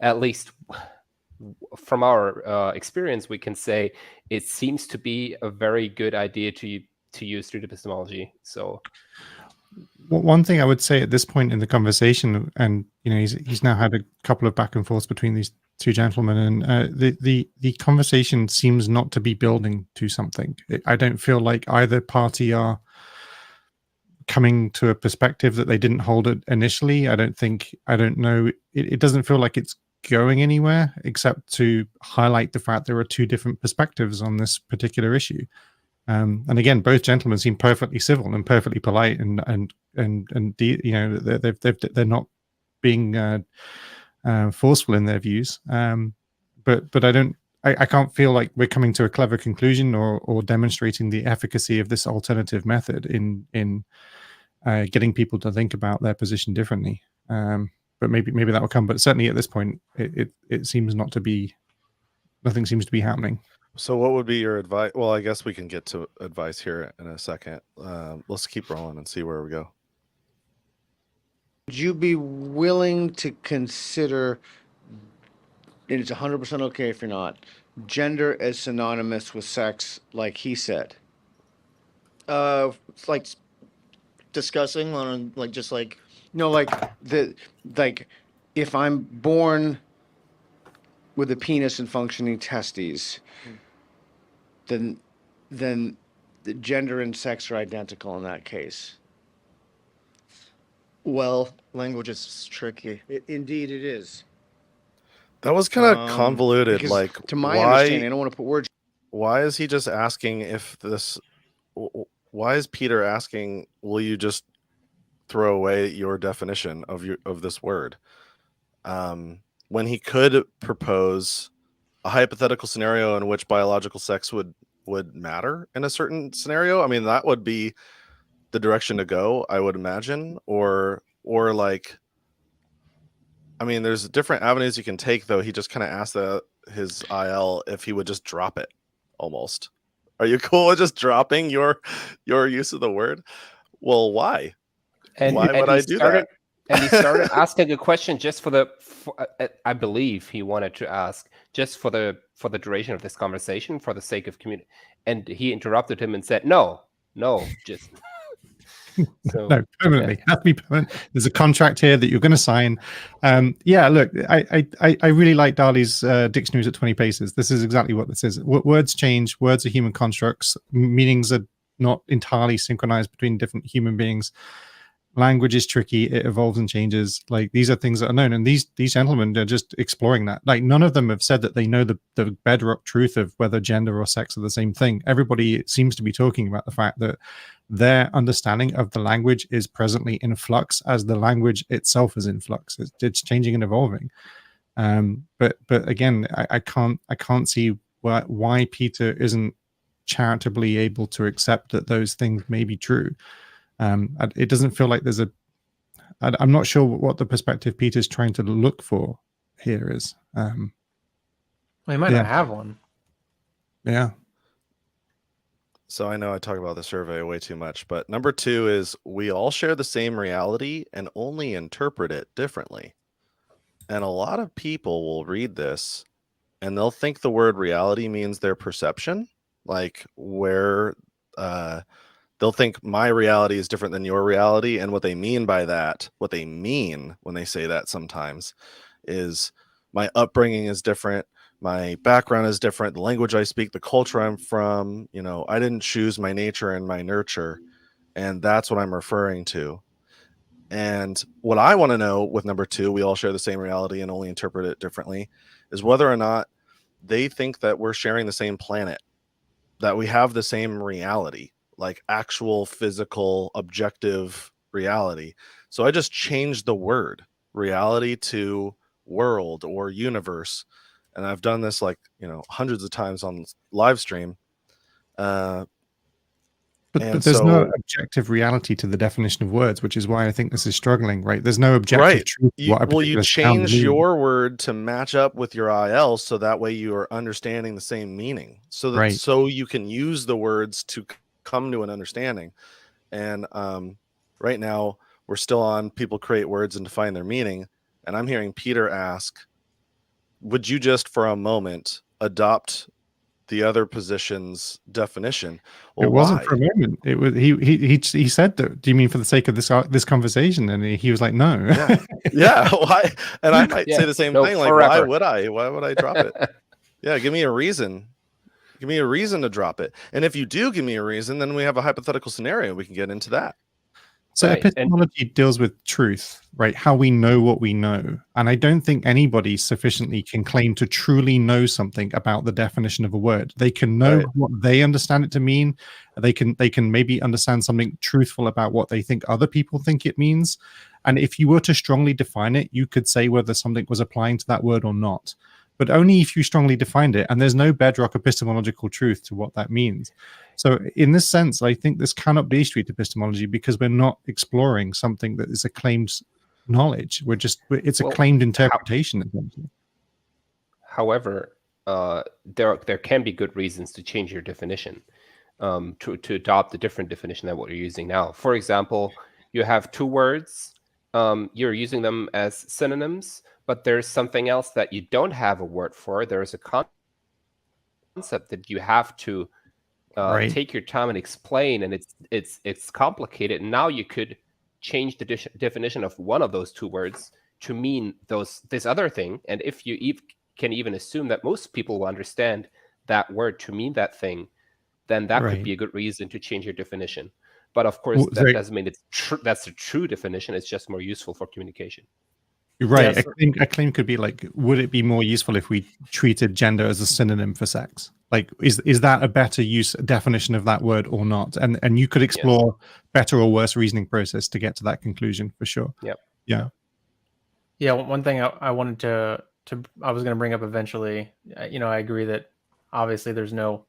Speaker 8: at least from our experience, we can say it seems to be a very good idea to use street epistemology. So
Speaker 2: one thing I would say at this point in the conversation, and he's now had a couple of back and forths between these two gentlemen, and the conversation seems not to be building to something. I don't feel like either party are coming to a perspective that they didn't hold it initially. I don't know. It doesn't feel like it's going anywhere except to highlight the fact there are two different perspectives on this particular issue. And again, both gentlemen seem perfectly civil and perfectly polite, and they're not being forceful in their views. But I can't feel like we're coming to a clever conclusion or demonstrating the efficacy of this alternative method in getting people to think about their position differently. But maybe that will come. But certainly at this point, it seems not to be. Nothing seems to be happening.
Speaker 1: So what would be your advice? Well, I guess we can get to advice here in a second. Let's keep rolling and see where we go.
Speaker 6: Would you be willing to consider, and it's 100% okay if you're not, gender as synonymous with sex, like he said?
Speaker 9: Like discussing on
Speaker 6: if I'm born with a penis and functioning testes, then the gender and sex are identical in that case.
Speaker 9: Well, language is tricky.
Speaker 6: Indeed, it is.
Speaker 1: That was kind of convoluted.
Speaker 6: Because
Speaker 1: like,
Speaker 6: to my understanding, I don't want to put words.
Speaker 1: Why is he just asking if this? Why is Peter asking? Will you just throw away your definition of this word? When he could propose a hypothetical scenario in which biological sex would matter in a certain scenario. I mean, that would be the direction to go, I would imagine. Or like, I mean, there's different avenues you can take, though. He just kind of asked his IL if he would just drop it almost. Are you cool with just dropping your use of the word? Well, why? Why would I do that?
Speaker 8: And he started asking a question just for I believe he wanted to ask just for the duration of this conversation, for the sake of community. And he interrupted him and said, no, just so
Speaker 2: No, permanently. Has to be permanent. There's a contract here that you're going to sign. Yeah, look, I really like Dali's dictionaries at 20 paces. This is exactly what this is. Words change. Words are human constructs. Meanings are not entirely synchronized between different human beings. Language is tricky. It evolves and changes. Like, these are things that are known, and these gentlemen are just exploring that. Like, none of them have said that they know the bedrock truth of whether gender or sex are the same thing. Everybody seems to be talking about the fact that their understanding of the language is presently in flux, as the language itself is in flux. It's changing and evolving. But again, I can't see why Peter isn't charitably able to accept that those things may be true. It doesn't feel like there's I'm not sure what the perspective Peter's trying to look for here is.
Speaker 3: Well, he might not have one.
Speaker 2: Yeah.
Speaker 1: So I know I talk about the survey way too much, but number 2 is we all share the same reality and only interpret it differently. And a lot of people will read this and they'll think the word reality means their perception, like where they'll think my reality is different than your reality. And what they mean by that, what they mean when they say that sometimes, is my upbringing is different. My background is different. The language I speak, the culture I'm from, I didn't choose my nature and my nurture. And that's what I'm referring to. And what I want to know with number 2, we all share the same reality and only interpret it differently, is whether or not they think that we're sharing the same planet, that we have the same reality, like actual physical, objective reality. So I just changed the word reality to world or universe. And I've done this hundreds of times on live stream.
Speaker 2: But there's no objective reality to the definition of words, which is why I think this is struggling, right? There's no objective truth.
Speaker 1: You change your word to match up with your IL, so that way you are understanding the same meaning. So you can use the words to come to an understanding. And right now we're still on people create words and define their meaning. And I'm hearing Peter ask, would you just for a moment adopt the other position's definition? Well,
Speaker 2: it wasn't for a moment. It was he said that. Do you mean for the sake of this conversation? And he was like, no.
Speaker 1: Yeah. Why? And I might say the same thing. Like,
Speaker 8: forever.
Speaker 1: Why would I drop it? Yeah, give me a reason. Give me a reason to drop it. And if you do give me a reason, then we have a hypothetical scenario. We can get into that.
Speaker 2: So epistemology deals with truth, right? How we know what we know. And I don't think anybody sufficiently can claim to truly know something about the definition of a word. They can know what they understand it to mean. They can maybe understand something truthful about what they think other people think it means. And if you were to strongly define it, you could say whether something was applying to that word or not. But only if you strongly defined it, and there's no bedrock epistemological truth to what that means. So in this sense, I think this cannot be street epistemology, because we're not exploring something that is a claimed knowledge. It's a claimed interpretation. Essentially.
Speaker 8: However, there can be good reasons to change your definition, to adopt a different definition than what you're using now. For example, you have 2 words, you're using them as synonyms, but there's something else that you don't have a word for. There's a concept that you have to take your time and explain, and it's complicated. And now you could change the definition of one of those 2 words to mean this other thing. And if you can even assume that most people will understand that word to mean that thing, then that could be a good reason to change your definition. But of course, that doesn't mean that's the true definition. It's just more useful for communication.
Speaker 2: Right. A claim could be like, would it be more useful if we treated gender as a synonym for sex? Like, is that a better definition of that word or not? And you could explore better or worse reasoning process to get to that conclusion for sure.
Speaker 3: Yeah. One thing I wanted to I was going to bring up eventually, I agree that obviously there's no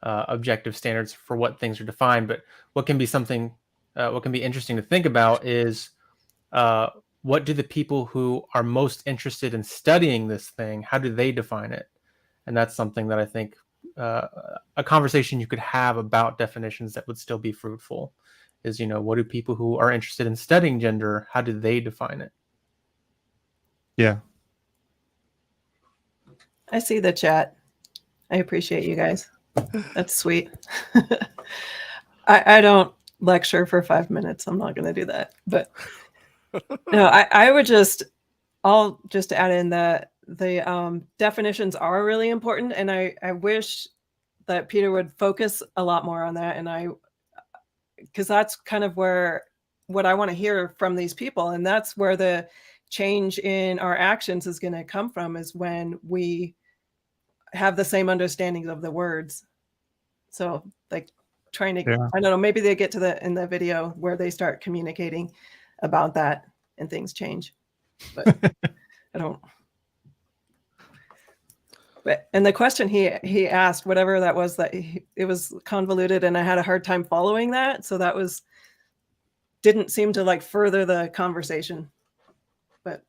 Speaker 3: objective standards for what things are defined, but what can be interesting to think about is what do the people who are most interested in studying this thing, how do they define it? And that's something that I think a conversation you could have about definitions that would still be fruitful is, what do people who are interested in studying gender, how do they define it?
Speaker 2: Yeah.
Speaker 5: I see the chat. I appreciate you guys. That's sweet. I don't lecture for 5 minutes. I'm not going to do that. But no, I'll just add in that the definitions are really important. And I wish that Peter would focus a lot more on that. And because that's kind of what I want to hear from these people. And that's where the change in our actions is going to come from, is when we have the same understanding of the words. So like trying to, I don't know, maybe they get to in the video where they start communicating about that and things change. But I don't. But, and the question he asked, whatever that was, it was convoluted and I had a hard time following that. So that didn't seem to like further the conversation. But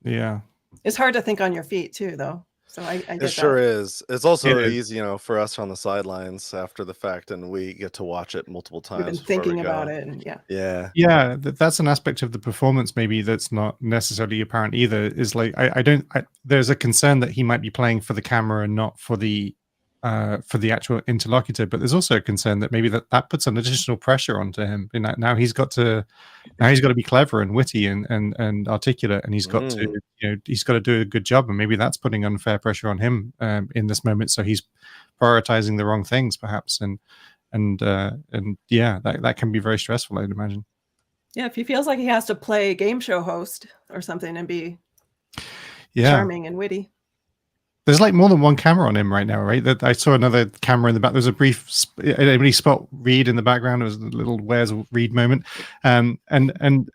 Speaker 2: yeah,
Speaker 5: it's hard to think on your feet too, though. So I get
Speaker 1: it sure
Speaker 5: that.
Speaker 1: is. It's also easy, for us on the sidelines after the fact, and we get to watch it multiple times.
Speaker 5: We've been thinking about it, and
Speaker 1: yeah.
Speaker 2: That's an aspect of the performance maybe that's not necessarily apparent either. Is like there's a concern that he might be playing for the camera and not for the actual interlocutor, but there's also a concern that maybe that puts an additional pressure onto him. In that now he's got to be clever and witty and articulate, and he's got to he's got to do a good job, and maybe that's putting unfair pressure on him in this moment. So he's prioritizing the wrong things, perhaps, and that can be very stressful, I'd imagine.
Speaker 5: Yeah, if he feels like he has to play game show host or something and be charming and witty.
Speaker 2: There's like more than one camera on him right now, right? That I saw another camera in the back. There's a brief. Anybody spot Reed in the background? There was a little "Where's Reed" moment, and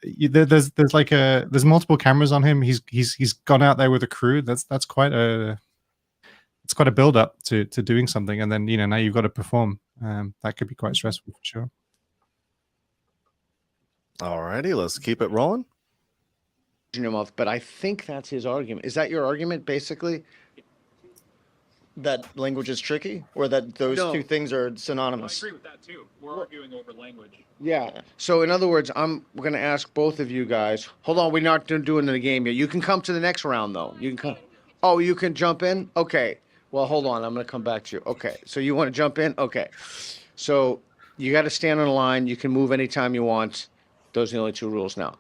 Speaker 2: there's multiple cameras on him. He's gone out there with a crew. That's quite a build up to doing something, and then now you've got to perform. That could be quite stressful for sure.
Speaker 1: Alrighty, let's keep it rolling.
Speaker 6: But I think that's his argument. Is that your argument, basically?
Speaker 9: That language is tricky, or that those two things are synonymous?
Speaker 7: I agree with that too. We're arguing over language.
Speaker 6: Yeah. So in other words, we're going to ask both of you guys. Hold on, we're not doing the game yet. You can come to the next round though. You can come. Oh, you can jump in? Okay. Well, hold on. I'm going to come back to you. Okay. So you want to jump in? Okay. So you got to stand on the line. You can move anytime you want. Those are the only two rules now.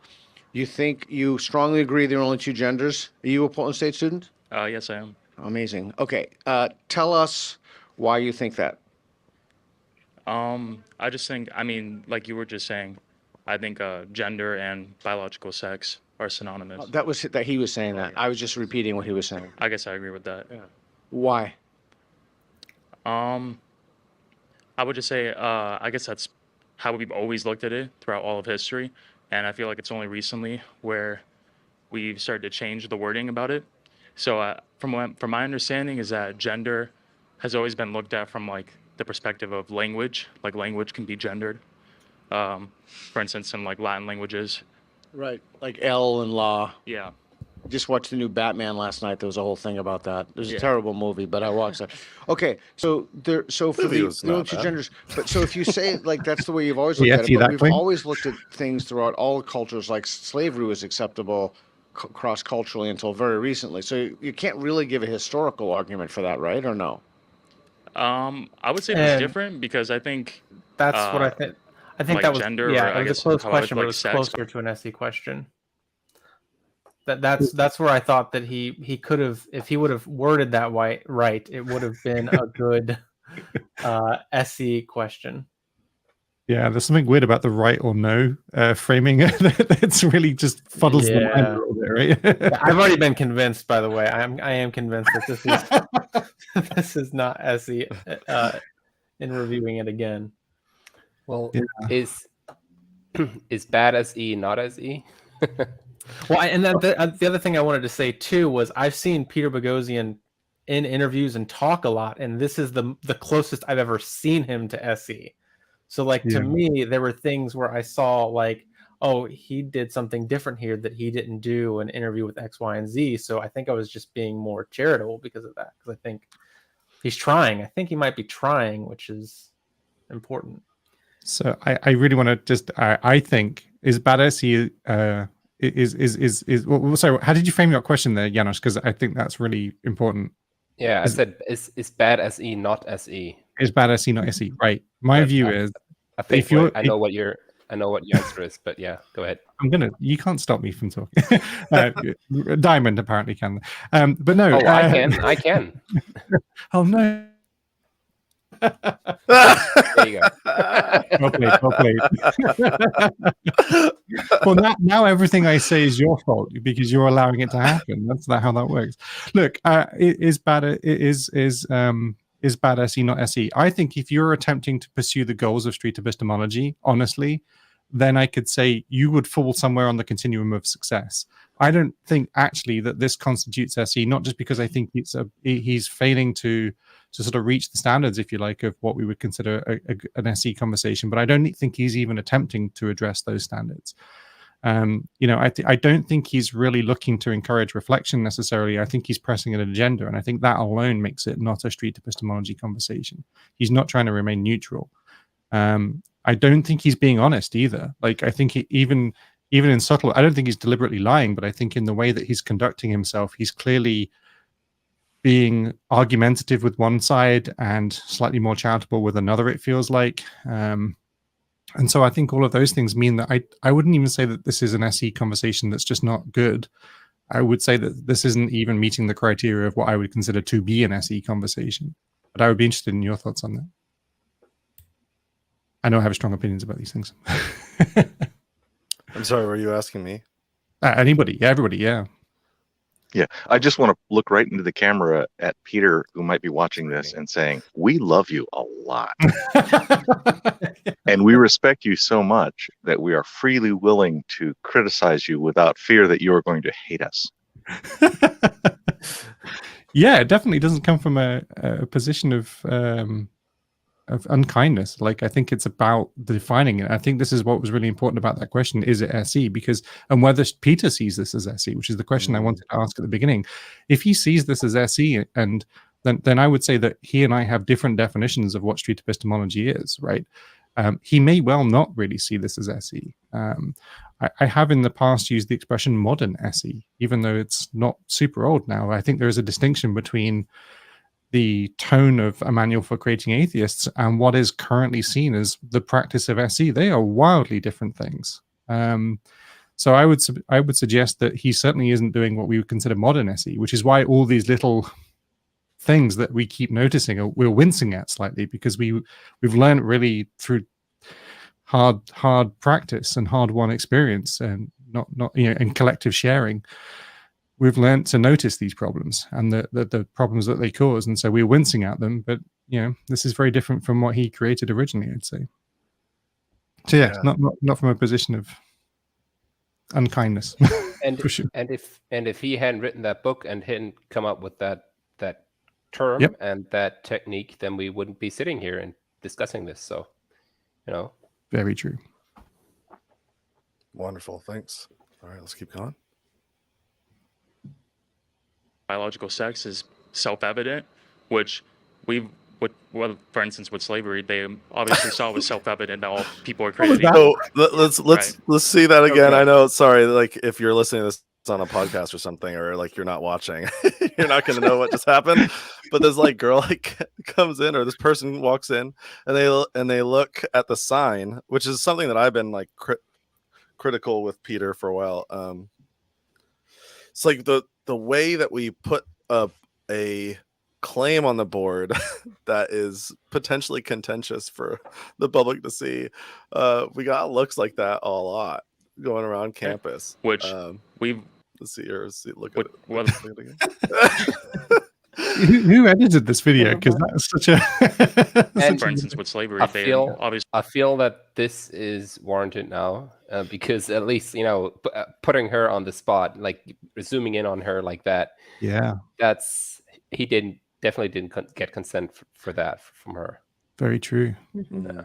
Speaker 6: You strongly agree there are only two genders? Are you a Portland State student?
Speaker 7: Yes, I am.
Speaker 6: Amazing. Okay. Tell us why you think that.
Speaker 10: I just think, like you were just saying, I think gender and biological sex are synonymous.
Speaker 6: That he was saying that. I was just repeating what he was saying.
Speaker 10: I guess I agree with that.
Speaker 6: Yeah. Why?
Speaker 10: I would just say, I guess that's how we've always looked at it throughout all of history. And I feel like it's only recently where we've started to change the wording about it. So from my understanding is that gender has always been looked at from like the perspective of language. Like language can be gendered. For instance, in like Latin languages.
Speaker 6: Right. Like L and La.
Speaker 10: Yeah.
Speaker 6: Just watched the new Batman last night. There was a whole thing about that. It was a terrible movie, but I watched that. Okay, so for the two genders, but so if you say like that's the way you've always looked at it, but we've always looked at things throughout all cultures. Like slavery was acceptable cross-culturally until very recently. So you can't really give a historical argument for that, right? Or no?
Speaker 10: I would say it's different because I think
Speaker 3: that's what I think. I think
Speaker 10: like
Speaker 3: that was
Speaker 10: gender,
Speaker 3: it was a close question, but it was closer to an SE question. That's where I thought that he could have, if he would have worded that right, it would have been a good SE question.
Speaker 2: Yeah, there's something weird about the right or no framing. It's really just fuddles the mind a little bit, right?
Speaker 3: I've already been convinced, by the way. I am convinced that this is not SE in reviewing it again.
Speaker 8: Well, is bad SE not SE?
Speaker 3: Well, and the other thing I wanted to say too was I've seen Peter Boghossian in interviews and talk a lot, and this is the closest I've ever seen him to SE. So, like to me, there were things where I saw like, oh, he did something different here that he didn't do an interview with X, Y, and Z. So I think I was just being more charitable because of that. Because I think he's trying. I think he might be trying, which is important.
Speaker 2: So I really want to just I think is bad SE is well, sorry, how did you frame your question there, Janosch? Because I think that's really important.
Speaker 8: Yeah, I said is bad SE not SE.
Speaker 2: Is bad SE not SE? Right. My
Speaker 8: But
Speaker 2: view is
Speaker 8: I think
Speaker 2: if you're
Speaker 8: I know what your answer is, but yeah, go ahead.
Speaker 2: you can't stop me from talking. Diamond apparently can. But no.
Speaker 8: Oh, I can.
Speaker 2: Oh no.
Speaker 8: There you go.
Speaker 2: Well played. Well, now everything I say is your fault because you're allowing it to happen. That's not how that works. Look, is bad SE not SE? I think if you're attempting to pursue the goals of street epistemology, honestly, then I could say you would fall somewhere on the continuum of success. I don't think actually that this constitutes SE, not just because I think he's failing to sort of reach the standards, if you like, of what we would consider an SE conversation, but I don't think he's even attempting to address those standards. I don't think he's really looking to encourage reflection necessarily. I think he's pressing an agenda, and I think that alone makes it not a street epistemology conversation. He's not trying to remain neutral. I don't think he's being honest either. Like, I think even in subtle, I don't think he's deliberately lying, but I think in the way that he's conducting himself, he's clearly being argumentative with one side and slightly more charitable with another, it feels like. And so I think all of those things mean that I wouldn't even say that this is an SE conversation that's just not good. I would say that this isn't even meeting the criteria of what I would consider to be an SE conversation. But I would be interested in your thoughts on that. I know I have strong opinions about these things.
Speaker 1: I'm sorry, were you asking me?
Speaker 2: Anybody, everybody, yeah.
Speaker 4: Yeah, I just want to look right into the camera at Peter, who might be watching this, and saying, we love you a lot. And we respect you so much that we are freely willing to criticize you without fear that you are going to hate us.
Speaker 2: Yeah, it definitely doesn't come from a position of unkindness. Like, I think it's about defining it. I think this is what was really important about that question. Is it SE? And whether Peter sees this as SE, which is the question I wanted to ask at the beginning. If he sees this as SE, and then I would say that he and I have different definitions of what street epistemology is, right? He may well not really see this as SE. I have in the past used the expression modern SE, even though it's not super old now. I think there is a distinction between the tone of a manual for creating atheists and what is currently seen as the practice of SE. They are wildly different things. So I would suggest that he certainly isn't doing what we would consider modern SE, which is why all these little things that we keep noticing we're wincing at slightly, because we've learned really through hard practice and hard-won experience, and not and collective sharing. We've learned to notice these problems and the problems that they cause, and so we're wincing at them. But this is very different from what he created originally, I'd say. So yeah. Not from a position of unkindness.
Speaker 8: And
Speaker 2: for sure.
Speaker 8: and if he hadn't written that book and hadn't come up with that term and that technique, then we wouldn't be sitting here and discussing this. So,
Speaker 2: Very true.
Speaker 1: Wonderful, thanks. All right, let's keep going.
Speaker 10: Biological sex is self-evident, which for instance, with slavery, they obviously saw was self-evident that all people are created equal.
Speaker 1: So let's see that again. Okay. I know, sorry, like if you're listening to this on a podcast or something, or like you're not watching, you're not going to know what just happened. But this girl comes in, or this person walks in, and they look at the sign, which is something that I've been critical with Peter for a while. It's like the way that we put up a claim on the board that is potentially contentious for the public to see. We got looks like that a lot going around campus.
Speaker 10: Which
Speaker 1: let's see here. Look at it again.
Speaker 2: Who edited this video? Because that's such a.
Speaker 10: And for instance, with slavery,
Speaker 8: I feel that this is warranted now, because at least putting her on the spot, like zooming in on her like that.
Speaker 2: Yeah,
Speaker 8: he definitely didn't get consent for that from her.
Speaker 2: Very true.
Speaker 8: Yeah.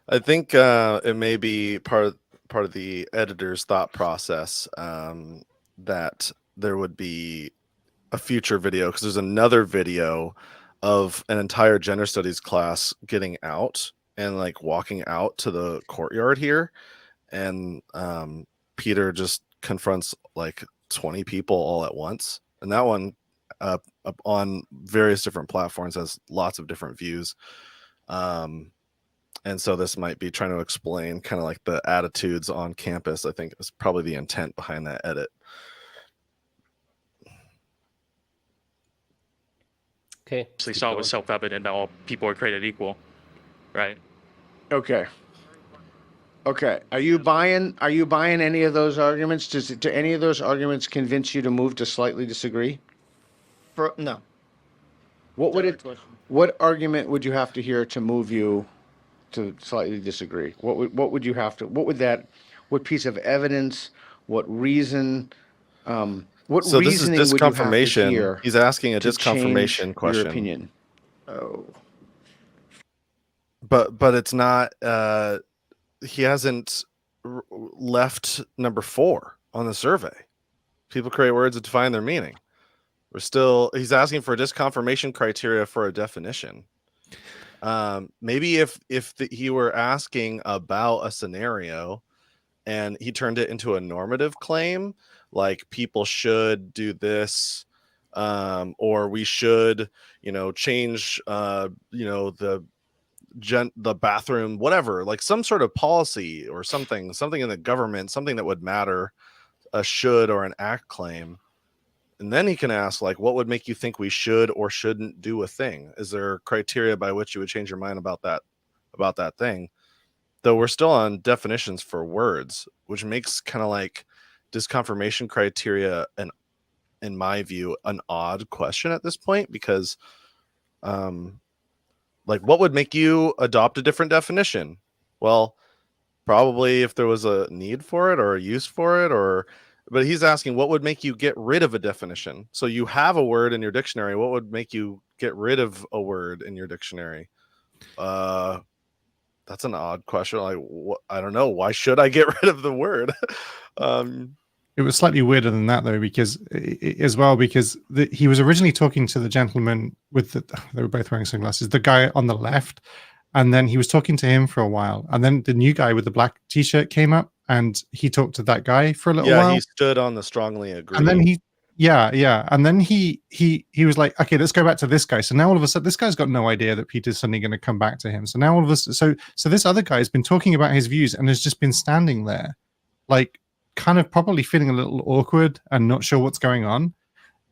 Speaker 1: I think it may be part of the editor's thought process that there would be a future video, because there's another video of an entire gender studies class getting out, and like walking out to the courtyard here, and Peter just confronts like 20 people all at once, and that one up on various different platforms has lots of different views, and so this might be trying to explain kind of like the attitudes on campus. I think is probably the intent behind that edit.
Speaker 8: Okay.
Speaker 10: Obviously saw it was self-evident that all people are created equal, right?
Speaker 6: Okay. Okay. Are you buying any of those arguments? Do any of those arguments convince you to move to slightly disagree?
Speaker 9: No.
Speaker 6: What argument would you have to hear to move you to slightly disagree? What piece of evidence, what reason, what
Speaker 1: So this is
Speaker 6: reasoning would you have to
Speaker 1: disconfirmation.
Speaker 6: hear
Speaker 1: He's asking a
Speaker 6: to
Speaker 1: disconfirmation
Speaker 6: change
Speaker 1: question.
Speaker 6: your opinion?
Speaker 9: Oh.
Speaker 1: But it's not. He hasn't left number 4 on the survey. People create words that define their meaning. He's asking for a disconfirmation criteria for a definition. Maybe if he were asking about a scenario and he turned it into a normative claim, like people should do this, or we should, change, the bathroom, whatever, like some sort of policy or something in the government, something that would matter, a should or an act claim. And then he can ask, like, what would make you think we should or shouldn't do a thing? Is there criteria by which you would change your mind about that thing? Though we're still on definitions for words, which makes kind of like disconfirmation criteria, in my view, an odd question at this point, because like, what would make you adopt a different definition? Well, probably if there was a need for it or a use for it, but he's asking what would make you get rid of a definition. So you have a word in your dictionary. What would make you get rid of a word in your dictionary? That's an odd question. Like, I don't know. Why should I get rid of the word?
Speaker 2: It was slightly weirder than that, though, because he was originally talking to the gentleman they were both wearing sunglasses, the guy on the left, and then he was talking to him for a while, and then the new guy with the black t-shirt came up, and he talked to that guy for a little while.
Speaker 1: Yeah, he stood on the strongly agree.
Speaker 2: And then and then he was like, okay, let's go back to this guy. So now all of a sudden, this guy's got no idea that Peter's suddenly going to come back to him. So now all of us, so this other guy has been talking about his views and has just been standing there, like, kind of probably feeling a little awkward and not sure what's going on,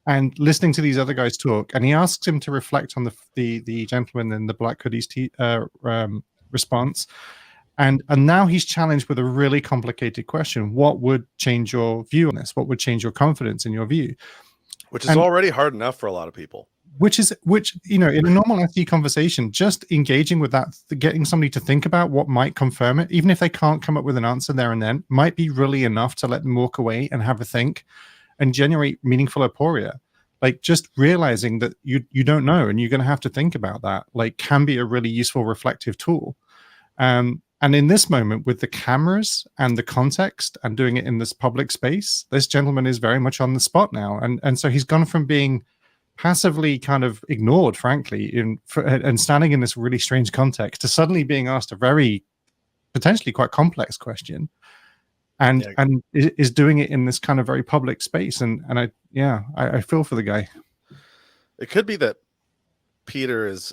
Speaker 2: and listening to these other guys talk. And he asks him to reflect on the gentleman in the black hoodies response. And now he's challenged with a really complicated question. What would change your view on this? What would change your confidence in your view?
Speaker 1: Which is already hard enough for a lot of people.
Speaker 2: Which in a normal SE conversation, just engaging with that, getting somebody to think about what might confirm it, even if they can't come up with an answer there and then, might be really enough to let them walk away and have a think and generate meaningful aporia. Like, just realizing that you don't know and you're going to have to think about that, like, can be a really useful reflective tool. And in this moment, with the cameras and the context and doing it in this public space, this gentleman is very much on the spot now. And so he's gone from being passively kind of ignored, frankly, and standing in this really strange context, to suddenly being asked a very potentially quite complex question, and is doing it in this kind of very public space. And I feel for the guy.
Speaker 1: It could be that Peter is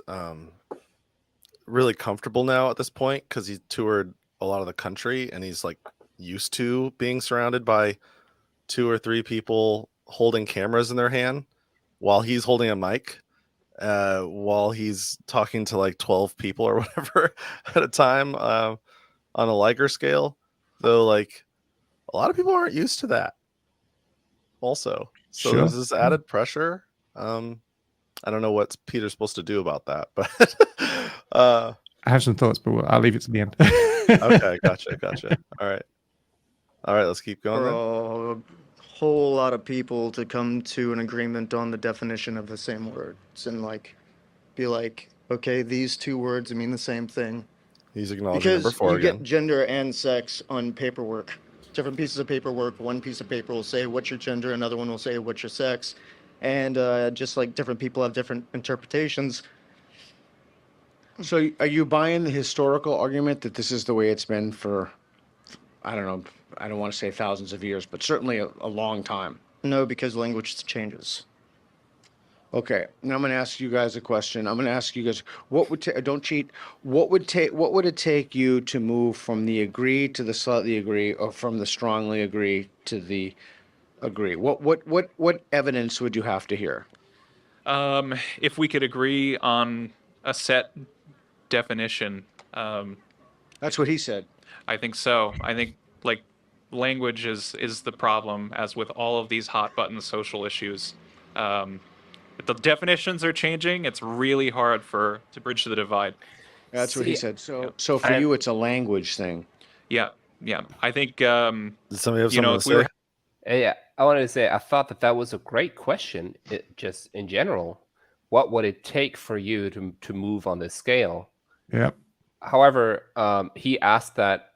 Speaker 1: really comfortable now at this point because he's toured a lot of the country and he's like used to being surrounded by 2 or 3 people holding cameras in their hand while he's holding a mic, while he's talking to like 12 people or whatever at a time, on a Likert scale. So like a lot of people aren't used to that also. So
Speaker 2: Sure.
Speaker 1: There's this added pressure. I don't know what Peter's supposed to do about that, but
Speaker 2: I have some thoughts, but I'll leave it to the end.
Speaker 1: okay, gotcha. All right, let's keep going
Speaker 9: For
Speaker 1: then.
Speaker 9: a whole lot of people to come to an agreement on the definition of the same words and like be like, okay, these 2 words mean the same thing.
Speaker 1: He's acknowledging
Speaker 9: Because
Speaker 1: number 4
Speaker 9: you
Speaker 1: again.
Speaker 9: get gender and sex on paperwork. Different pieces of paperwork. One piece of paper will say what's your gender, another one will say what's your sex. And just like different people have different interpretations,
Speaker 6: So are you buying the historical argument that this is the way it's been for, I don't know, I don't want to say thousands of years, but certainly a long time?
Speaker 9: No, because language changes.
Speaker 6: Okay, now I'm going to ask you guys a question. I'm going to ask you guys, what would don't cheat? What would it take you to move from the agree to the slightly agree, or from the strongly agree to the agree? What evidence would you have to hear?
Speaker 7: If we could agree on a set definition,
Speaker 6: That's what he said.
Speaker 7: I think so. I think like language is the problem, as with all of these hot button social issues. If the definitions are changing, it's really hard to bridge the divide.
Speaker 6: That's what he said. So for you, it's a language thing.
Speaker 7: Yeah. I think
Speaker 1: Did somebody have
Speaker 7: you know,
Speaker 1: something
Speaker 7: if
Speaker 1: to
Speaker 7: we
Speaker 1: say?
Speaker 7: were
Speaker 8: Yeah, I wanted to say I thought that was a great question. Just in general, what would it take for you to move on this scale?
Speaker 2: Yeah.
Speaker 8: However, he asked that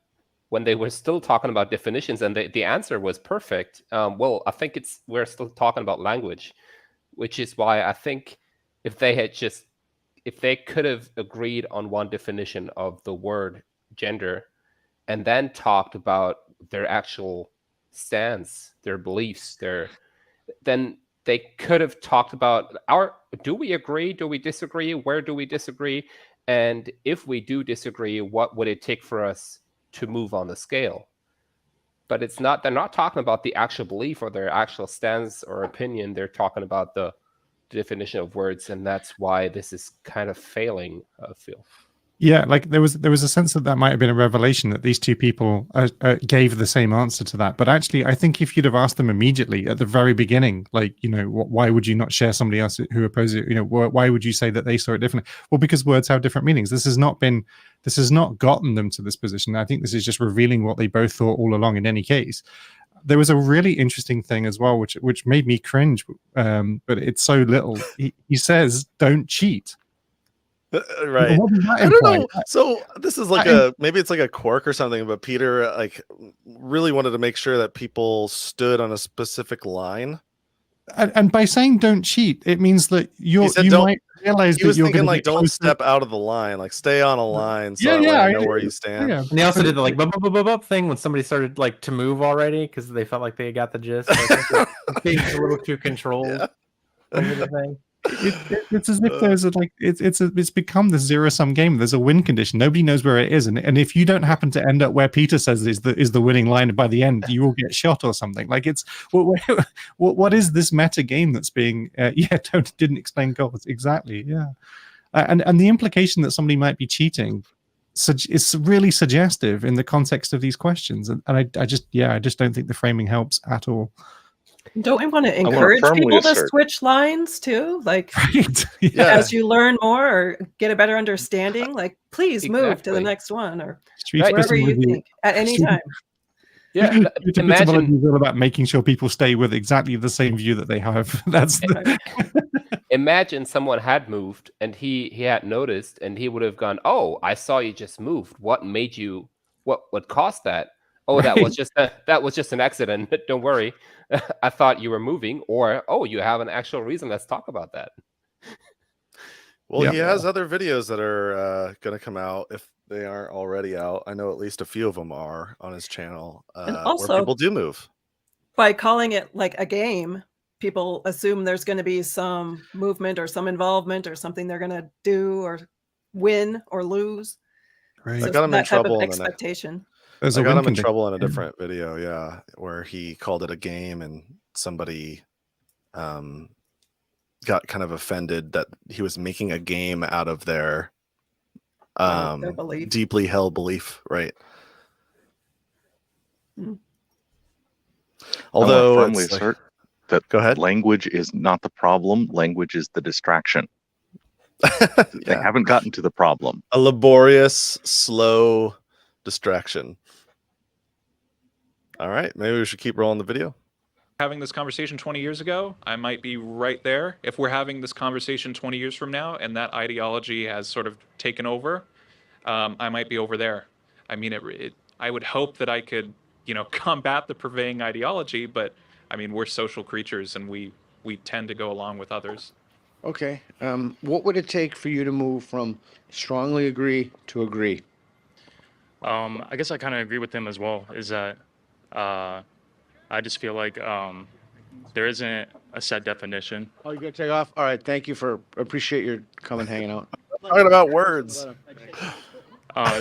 Speaker 8: when they were still talking about definitions, and the answer was perfect. Well, I think we're still talking about language, which is why I think if they could have agreed on one definition of the word gender, and then talked about their actual stance, their beliefs, then they could have talked about do we agree, do we disagree, where do we disagree, and if we do disagree, what would it take for us to move on the scale? But they're not talking about the actual belief or their actual stance or opinion. They're talking about the definition of words, and that's why this is kind of failing, I feel.
Speaker 2: Yeah, like there was a sense that might have been a revelation that these two people gave the same answer to that. But actually, I think if you'd have asked them immediately at the very beginning, like, why would you not share somebody else who opposes it? Why would you say that they saw it differently? Well, because words have different meanings. This has not gotten them to this position. I think this is just revealing what they both thought all along. In any case, there was a really interesting thing as well, which made me cringe, but it's so little. He says, "Don't cheat."
Speaker 1: Right.
Speaker 2: What does that
Speaker 1: I don't
Speaker 2: imply?
Speaker 1: know. So this is like maybe it's like a quirk or something, but Peter like really wanted to make sure that people stood on a specific line.
Speaker 2: And by saying "don't cheat," it means that you might realize
Speaker 1: he was
Speaker 2: that you're
Speaker 1: thinking
Speaker 2: going
Speaker 1: like don't step out of the line, like stay on a line so that way I know where you stand.
Speaker 2: Yeah.
Speaker 3: And they also did the like bub thing when somebody started like to move already because they felt like they got the gist. I think being a little too controlled over the thing.
Speaker 2: It's as if there's it's become the zero-sum game. There's a win condition. Nobody knows where it is, and if you don't happen to end up where Peter says is the winning line by the end, you will get shot or something. Like it's what is this meta game that's being? Didn't explain goals exactly. Yeah, and the implication that somebody might be cheating, is really suggestive in the context of these questions, and I just don't think the framing helps at all.
Speaker 5: Don't we want to encourage people to switch lines too? Like,
Speaker 2: right.
Speaker 5: As you learn more or get a better understanding, like, please move to the next one or wherever you think at any time.
Speaker 8: Yeah,
Speaker 2: Epistemology is all about making sure people stay with exactly the same view that they have.
Speaker 8: Imagine someone had moved and he had noticed, and he would have gone, "Oh, I saw you just moved. What made you? What caused that? Oh, that was just an accident. Don't worry. I thought you were moving." Or, "Oh, you have an actual reason. Let's talk about that."
Speaker 1: Well, he has other videos that are going to come out if they aren't already out. I know at least a few of them are on his channel,
Speaker 5: and also,
Speaker 1: where people do move.
Speaker 5: By calling it like a game, people assume there's going to be some movement or some involvement or something they're going to do or win or lose.
Speaker 2: Right.
Speaker 1: I got him in trouble.
Speaker 5: Expectation.
Speaker 1: I got him in trouble in a different video, where he called it a game and somebody got kind of offended that he was making a game out of their deeply held belief, right? Although
Speaker 4: I firmly assert that
Speaker 1: go ahead.
Speaker 4: Language is not the problem, language is the distraction. They haven't gotten to the problem.
Speaker 1: A laborious, slow distraction. All right, maybe we should keep rolling the video.
Speaker 7: Having this conversation 20 years ago, I might be right there. If we're having this conversation 20 years from now and that ideology has sort of taken over, I might be over there. I mean, I would hope that I could, combat the prevailing ideology, but I mean, we're social creatures and we tend to go along with others.
Speaker 6: Okay. What would it take for you to move from strongly agree to agree?
Speaker 10: I guess I kind of agree with him as well. Is that I just feel like there isn't a set definition.
Speaker 6: Oh, you gonna take off? All right. Thank you appreciate your coming hanging out.
Speaker 1: Talking about words.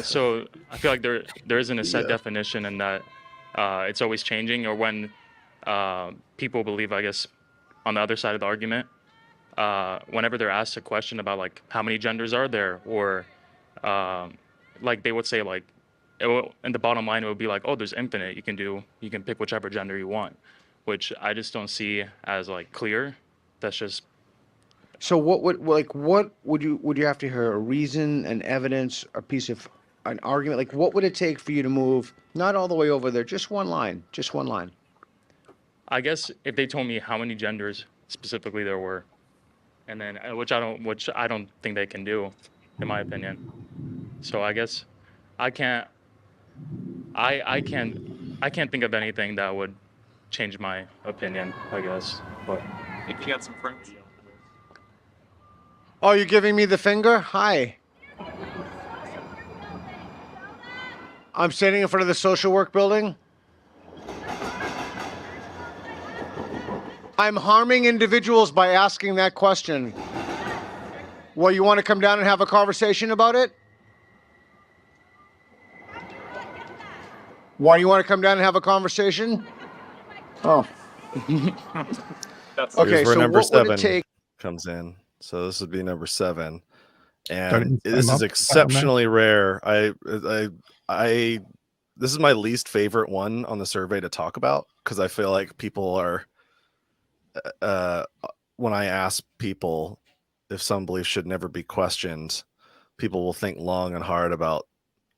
Speaker 10: So I feel like there isn't a set definition, and that it's always changing. Or when people believe, I guess, on the other side of the argument, whenever they're asked a question about like how many genders are there, or like they would say like, in the bottom line it would be like, oh, there's infinite. You can pick whichever gender you want, which I just don't see as like clear. That's just
Speaker 6: So what would you have to hear? A reason, an evidence, an argument? Like what would it take for you to move not all the way over there, just one line, just one line?
Speaker 10: I guess if they told me how many genders specifically there were, and then which I don't think they can do, in my opinion. So I guess I can't think of anything that would change my opinion, I guess. But
Speaker 7: If you had some friends.
Speaker 6: Oh, you're giving me the finger? Hi. I'm standing in front of the social work building. I'm harming individuals by asking that question. Well, you want to come down and have a conversation about it? Why do you want to come down and have a conversation? Oh.
Speaker 7: That's
Speaker 6: Okay,
Speaker 1: Here's where
Speaker 6: so
Speaker 1: number
Speaker 6: what would
Speaker 1: 7
Speaker 6: it take?
Speaker 1: comes in. So this would be number 7,
Speaker 2: Don't
Speaker 1: and
Speaker 2: you
Speaker 1: this
Speaker 2: time
Speaker 1: is
Speaker 2: up?
Speaker 1: exceptionally rare. I this is my least favorite one on the survey to talk about, because I feel like people are when I ask people if some beliefs should never be questioned, people will think long and hard about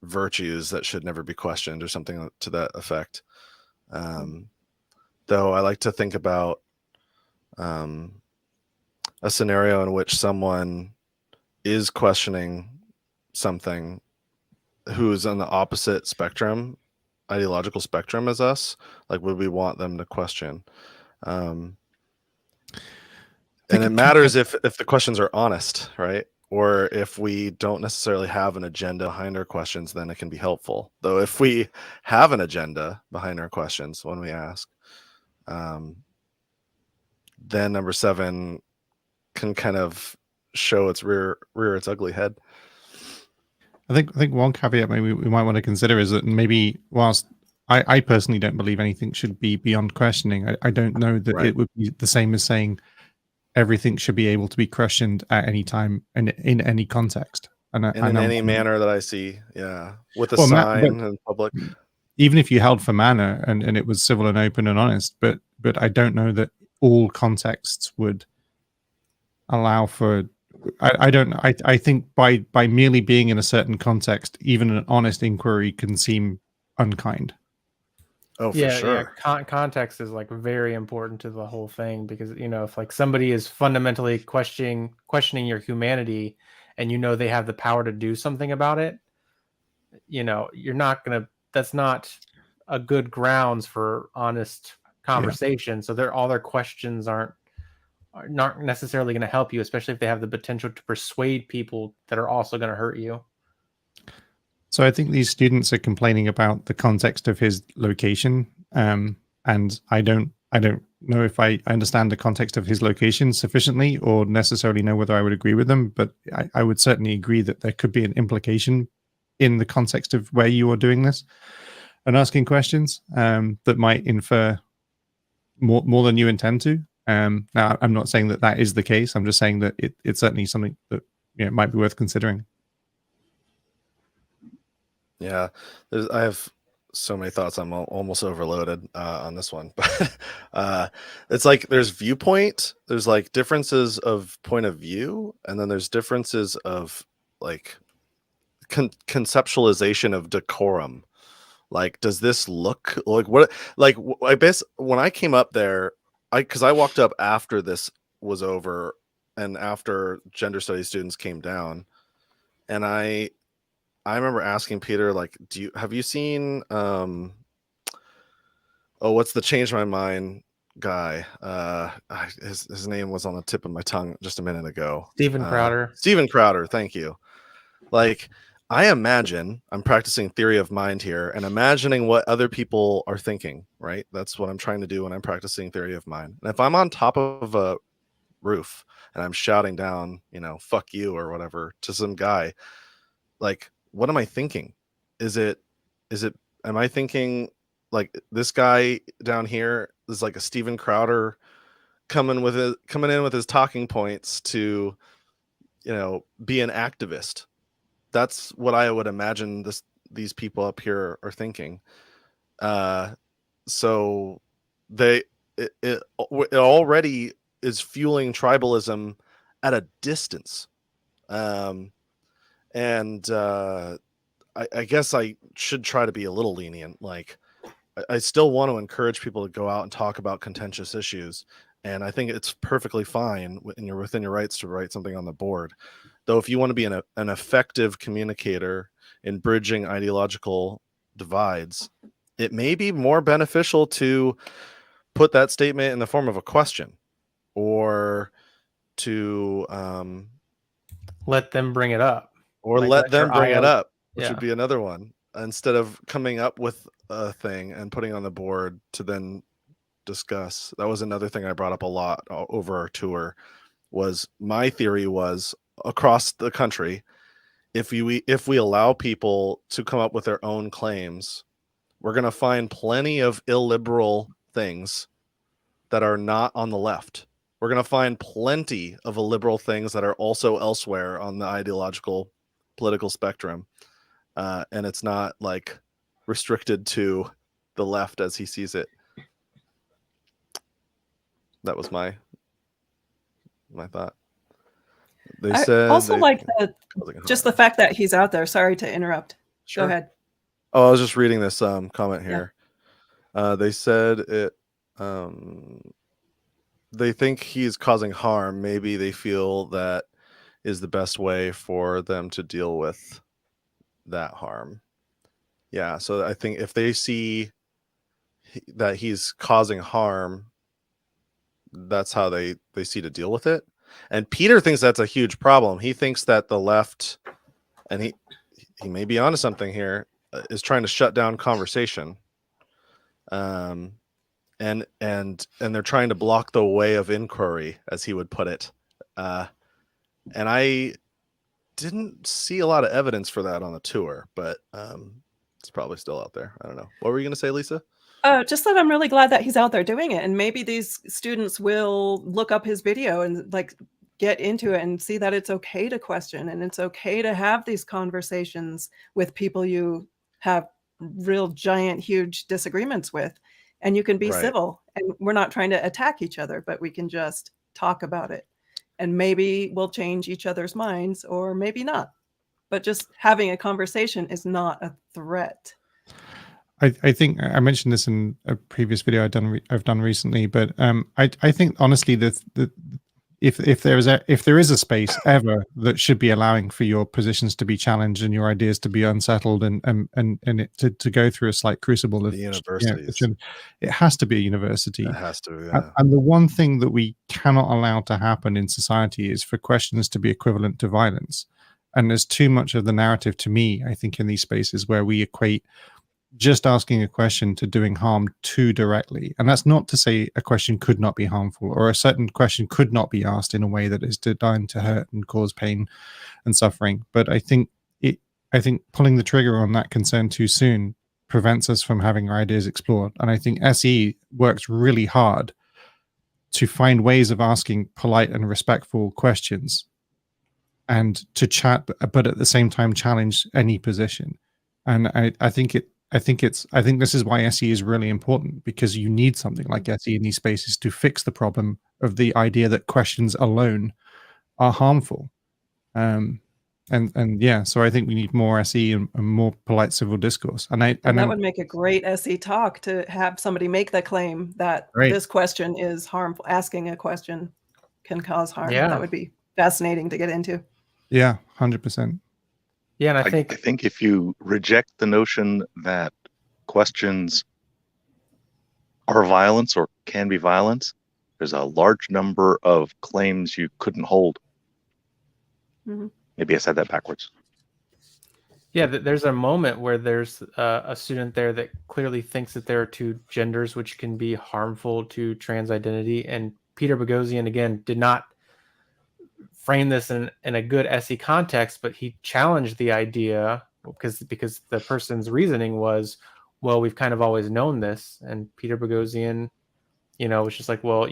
Speaker 1: virtues that should never be questioned or something to that effect. Though I like to think about a scenario in which someone is questioning something who's on the opposite spectrum, ideological spectrum as us. Like, would we want them to question? And it matters if the questions are honest, right? Or if we don't necessarily have an agenda behind our questions, then it can be helpful. Though if we have an agenda behind our questions when we ask, then number 7 can kind of show its rear its ugly head.
Speaker 2: I think one caveat maybe we might want to consider is that maybe whilst I personally don't believe anything should be beyond questioning, I don't know that
Speaker 1: Right.
Speaker 2: it would be the same as saying everything should be able to be questioned at any time and in any context. And
Speaker 1: in any manner that I see, with a
Speaker 2: Well,
Speaker 1: sign in public.
Speaker 2: Even if you held for manner and it was civil and open and honest, but I don't know that all contexts would allow for. I think by merely being in a certain context, even an honest inquiry can seem unkind.
Speaker 1: Oh, for
Speaker 3: Yeah,
Speaker 1: sure.
Speaker 3: Context is like very important to the whole thing, because if like somebody is fundamentally questioning your humanity, and they have the power to do something about it, you're not gonna. That's not a good grounds for honest conversation. So all their questions are not necessarily going to help you, especially if they have the potential to persuade people that are also going to hurt you.
Speaker 2: So I think these students are complaining about the context of his location, and I don't know if I understand the context of his location sufficiently, or necessarily know whether I would agree with them. But I would certainly agree that there could be an implication in the context of where you are doing this and asking questions that might infer more than you intend to. Now, I'm not saying that is the case. I'm just saying that it's certainly something that might be worth considering.
Speaker 1: Yeah, I have so many thoughts. I'm almost overloaded on this one, but it's like there's viewpoint, there's like differences of point of view, and then there's differences of like conceptualization of decorum. Like, does this look like what? Like, I guess when I came up there, because I walked up after this was over and after gender studies students came down, and I remember asking Peter, like, have you seen what's the Change My Mind guy. His name was on the tip of my tongue just a minute ago.
Speaker 3: Steven Crowder.
Speaker 1: Steven Crowder, thank you. Like, I imagine I'm practicing theory of mind here and imagining what other people are thinking, right? That's what I'm trying to do when I'm practicing theory of mind. And if I'm on top of a roof and I'm shouting down, fuck you or whatever to some guy, like, what am I thinking? Am I thinking like this guy down here is like a Steven Crowder coming in with his talking points to, be an activist? That's what I would imagine these people up here are thinking. So it already is fueling tribalism at a distance. I guess I should try to be a little lenient. Like, I still want to encourage people to go out and talk about contentious issues. And I think it's perfectly fine, and you're within your rights to write something on the board. Though if you want to be an effective communicator in bridging ideological divides, it may be more beneficial to put that statement in the form of a question, or to
Speaker 3: let them bring it up.
Speaker 1: Or
Speaker 3: Like,
Speaker 1: let them bring it up, which
Speaker 3: Yeah.
Speaker 1: would be another one, instead of coming up with a thing and putting on the board to then discuss. That was another thing I brought up a lot over our tour. Was my theory was, across the country, if we allow people to come up with their own claims, we're going to find plenty of illiberal things that are not on the left. We're going to find plenty of illiberal things that are also elsewhere on the ideological political spectrum. And it's not like restricted to the left as he sees it. That was my thought. They said
Speaker 5: also like
Speaker 1: the
Speaker 5: just the fact that he's out there. Sorry to interrupt.
Speaker 1: Sure.
Speaker 5: Go ahead.
Speaker 1: Oh, I was just reading this comment here. They said it. They think he's causing harm. Maybe they feel that is the best way for them to deal with that harm. Yeah. So I think if they see that he's causing harm, that's how they see to deal with it. And Peter thinks that's a huge problem. He thinks that the left, and he may be onto something here, is trying to shut down conversation. And they're trying to block the way of inquiry, as he would put it. And I didn't see a lot of evidence for that on the tour, but it's probably still out there. I don't know. What were you going to say, Lisa?
Speaker 5: Just that I'm really glad that he's out there doing it, and maybe these students will look up his video and like get into it and see that it's okay to question, and it's okay to have these conversations with people you have real giant, huge disagreements with, and you can be civil, and we're not trying to attack each other, but we can just talk about it, and maybe we'll change each other's minds, or maybe not. But just having a conversation is not a threat.
Speaker 2: I think I mentioned this in a previous video I've done recently, but I think honestly that if there is a space ever that should be allowing for your positions to be challenged and your ideas to be unsettled and it to go through a slight crucible of
Speaker 1: the universities,
Speaker 2: it has to be a university.
Speaker 1: It has to, yeah.
Speaker 2: And the one thing that we cannot allow to happen in society is for questions to be equivalent to violence. And there's too much of the narrative, to me, I think, in these spaces where we equate just asking a question to doing harm too directly. And that's not to say a question could not be harmful, or a certain question could not be asked in a way that is designed to hurt and cause pain and suffering. But I think pulling the trigger on that concern too soon prevents us from having our ideas explored. And I think SE works really hard to find ways of asking polite and respectful questions and to chat, but at the same time challenge any position. And I think this is why SE is really important, because you need something like SE in these spaces to fix the problem of the idea that questions alone are harmful. And yeah, so I think we need more SE and more polite civil discourse. And
Speaker 5: that would make a great SE talk, to have somebody make the claim that this question is harmful. Asking a question can cause harm.
Speaker 3: Yeah.
Speaker 5: That would be fascinating to get into.
Speaker 2: Yeah, 100%.
Speaker 3: Yeah, and I
Speaker 4: think if you reject the notion that questions are violence or can be violence, there's a large number of claims you couldn't hold.
Speaker 5: Mhm.
Speaker 4: Maybe I said that backwards.
Speaker 3: Yeah, there's a moment where there's a student there that clearly thinks that there are two genders which can be harmful to trans identity, and Peter Boghossian again did not frame this in a good SE context, but he challenged the idea because the person's reasoning was, well, we've kind of always known this, and Peter Boghossian, was just like, well,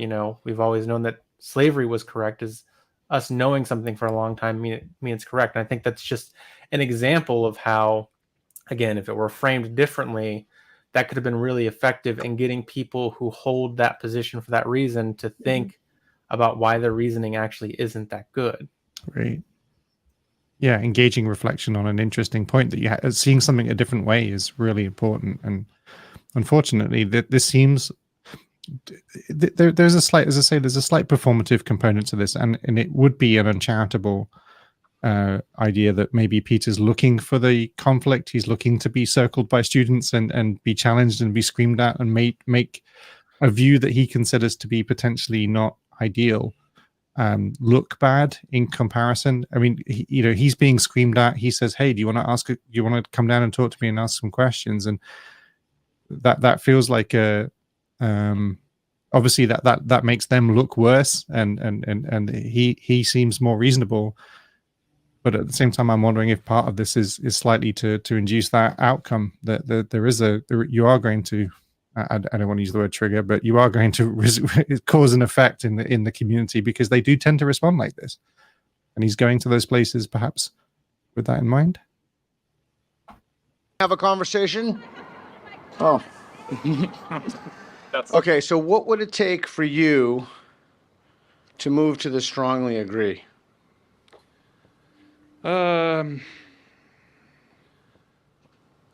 Speaker 3: we've always known that slavery was correct. Is us knowing something for a long time mean it's correct? And I think that's just an example of how, again, if it were framed differently, that could have been really effective in getting people who hold that position for that reason to think about why their reasoning actually isn't that good.
Speaker 2: Right. Yeah, engaging reflection on an interesting point that you seeing something a different way is really important. And unfortunately, this seems there's a slight, as I say, there's a slight performative component to this, and it would be an uncharitable idea that maybe Peter's looking for the conflict. He's looking to be circled by students and be challenged and be screamed at and make a view that he considers to be potentially not ideal look bad in comparison. I mean, he's being screamed at. He says, "Hey, do you want to come down and talk to me and ask some questions?" And that feels like a obviously that makes them look worse, and he seems more reasonable. But at the same time, I'm wondering if part of this is slightly to induce that outcome that you are going to. I don't want to use the word trigger, but you are going to cause an effect in the community, because they do tend to respond like this. And he's going to those places perhaps with that in mind.
Speaker 6: Have a conversation? Oh. Okay, so what would it take for you to move to the strongly agree?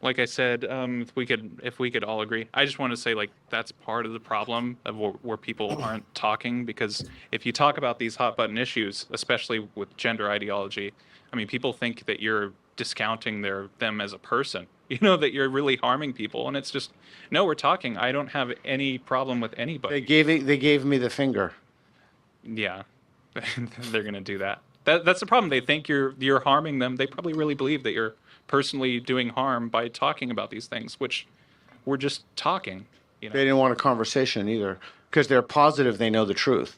Speaker 7: Like I said, if we could all agree, I just want to say, like, that's part of the problem of where people aren't talking, because if you talk about these hot button issues, especially with gender ideology, I mean, people think that you're discounting them as a person, that you're really harming people, and it's just, no, we're talking. I don't have any problem with anybody.
Speaker 6: They gave me the finger.
Speaker 7: Yeah, they're gonna do that. That's the problem. They think you're harming them. They probably really believe that you're personally doing harm by talking about these things, which we're just talking.
Speaker 6: They didn't want a conversation either, because they're positive they know the truth.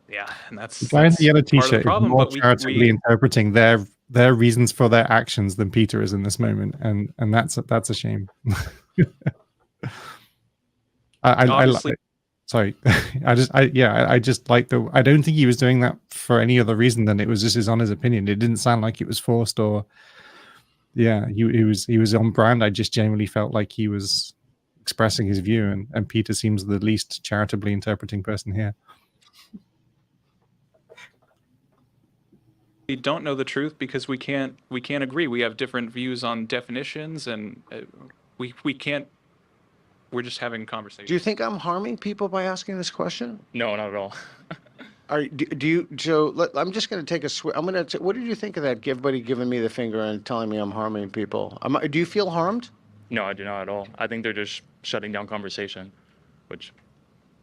Speaker 7: Yeah, and that's
Speaker 2: the guy in the yellow t-shirt is
Speaker 7: problem,
Speaker 2: more charitably interpreting their reasons for their actions than Peter is in this moment, and that's a shame. Sorry, I just like I don't think he was doing that for any other reason than it was just his honest opinion. It didn't sound like it was forced or, yeah, he was on brand. I just genuinely felt like he was expressing his view, and Peter seems the least charitably interpreting person here.
Speaker 7: We don't know the truth because we can't agree. We have different views on definitions, and we can't. We're just having conversations.
Speaker 6: Do you think I'm harming people by asking this question?
Speaker 10: No, not at all.
Speaker 6: Do you? So I'm just going to take a switch. What did you think of that? Everybody giving me the finger and telling me I'm harming people. Do you feel harmed?
Speaker 10: No, I do not at all. I think they're just shutting down conversation, which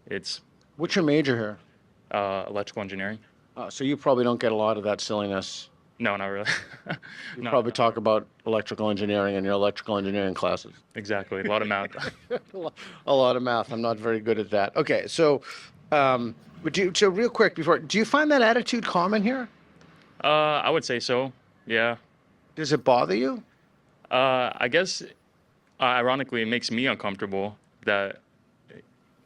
Speaker 10: it's.
Speaker 6: What's your major here?
Speaker 10: Electrical engineering.
Speaker 6: So you probably don't get a lot of that silliness.
Speaker 10: No, not really.
Speaker 6: You probably talk about electrical engineering in your electrical engineering classes.
Speaker 10: Exactly, a lot of math.
Speaker 6: A lot of math. I'm not very good at that. Okay, so, so real quick before, do you find that attitude common here?
Speaker 10: I would say so. Yeah.
Speaker 6: Does it bother you?
Speaker 10: I guess, ironically, it makes me uncomfortable that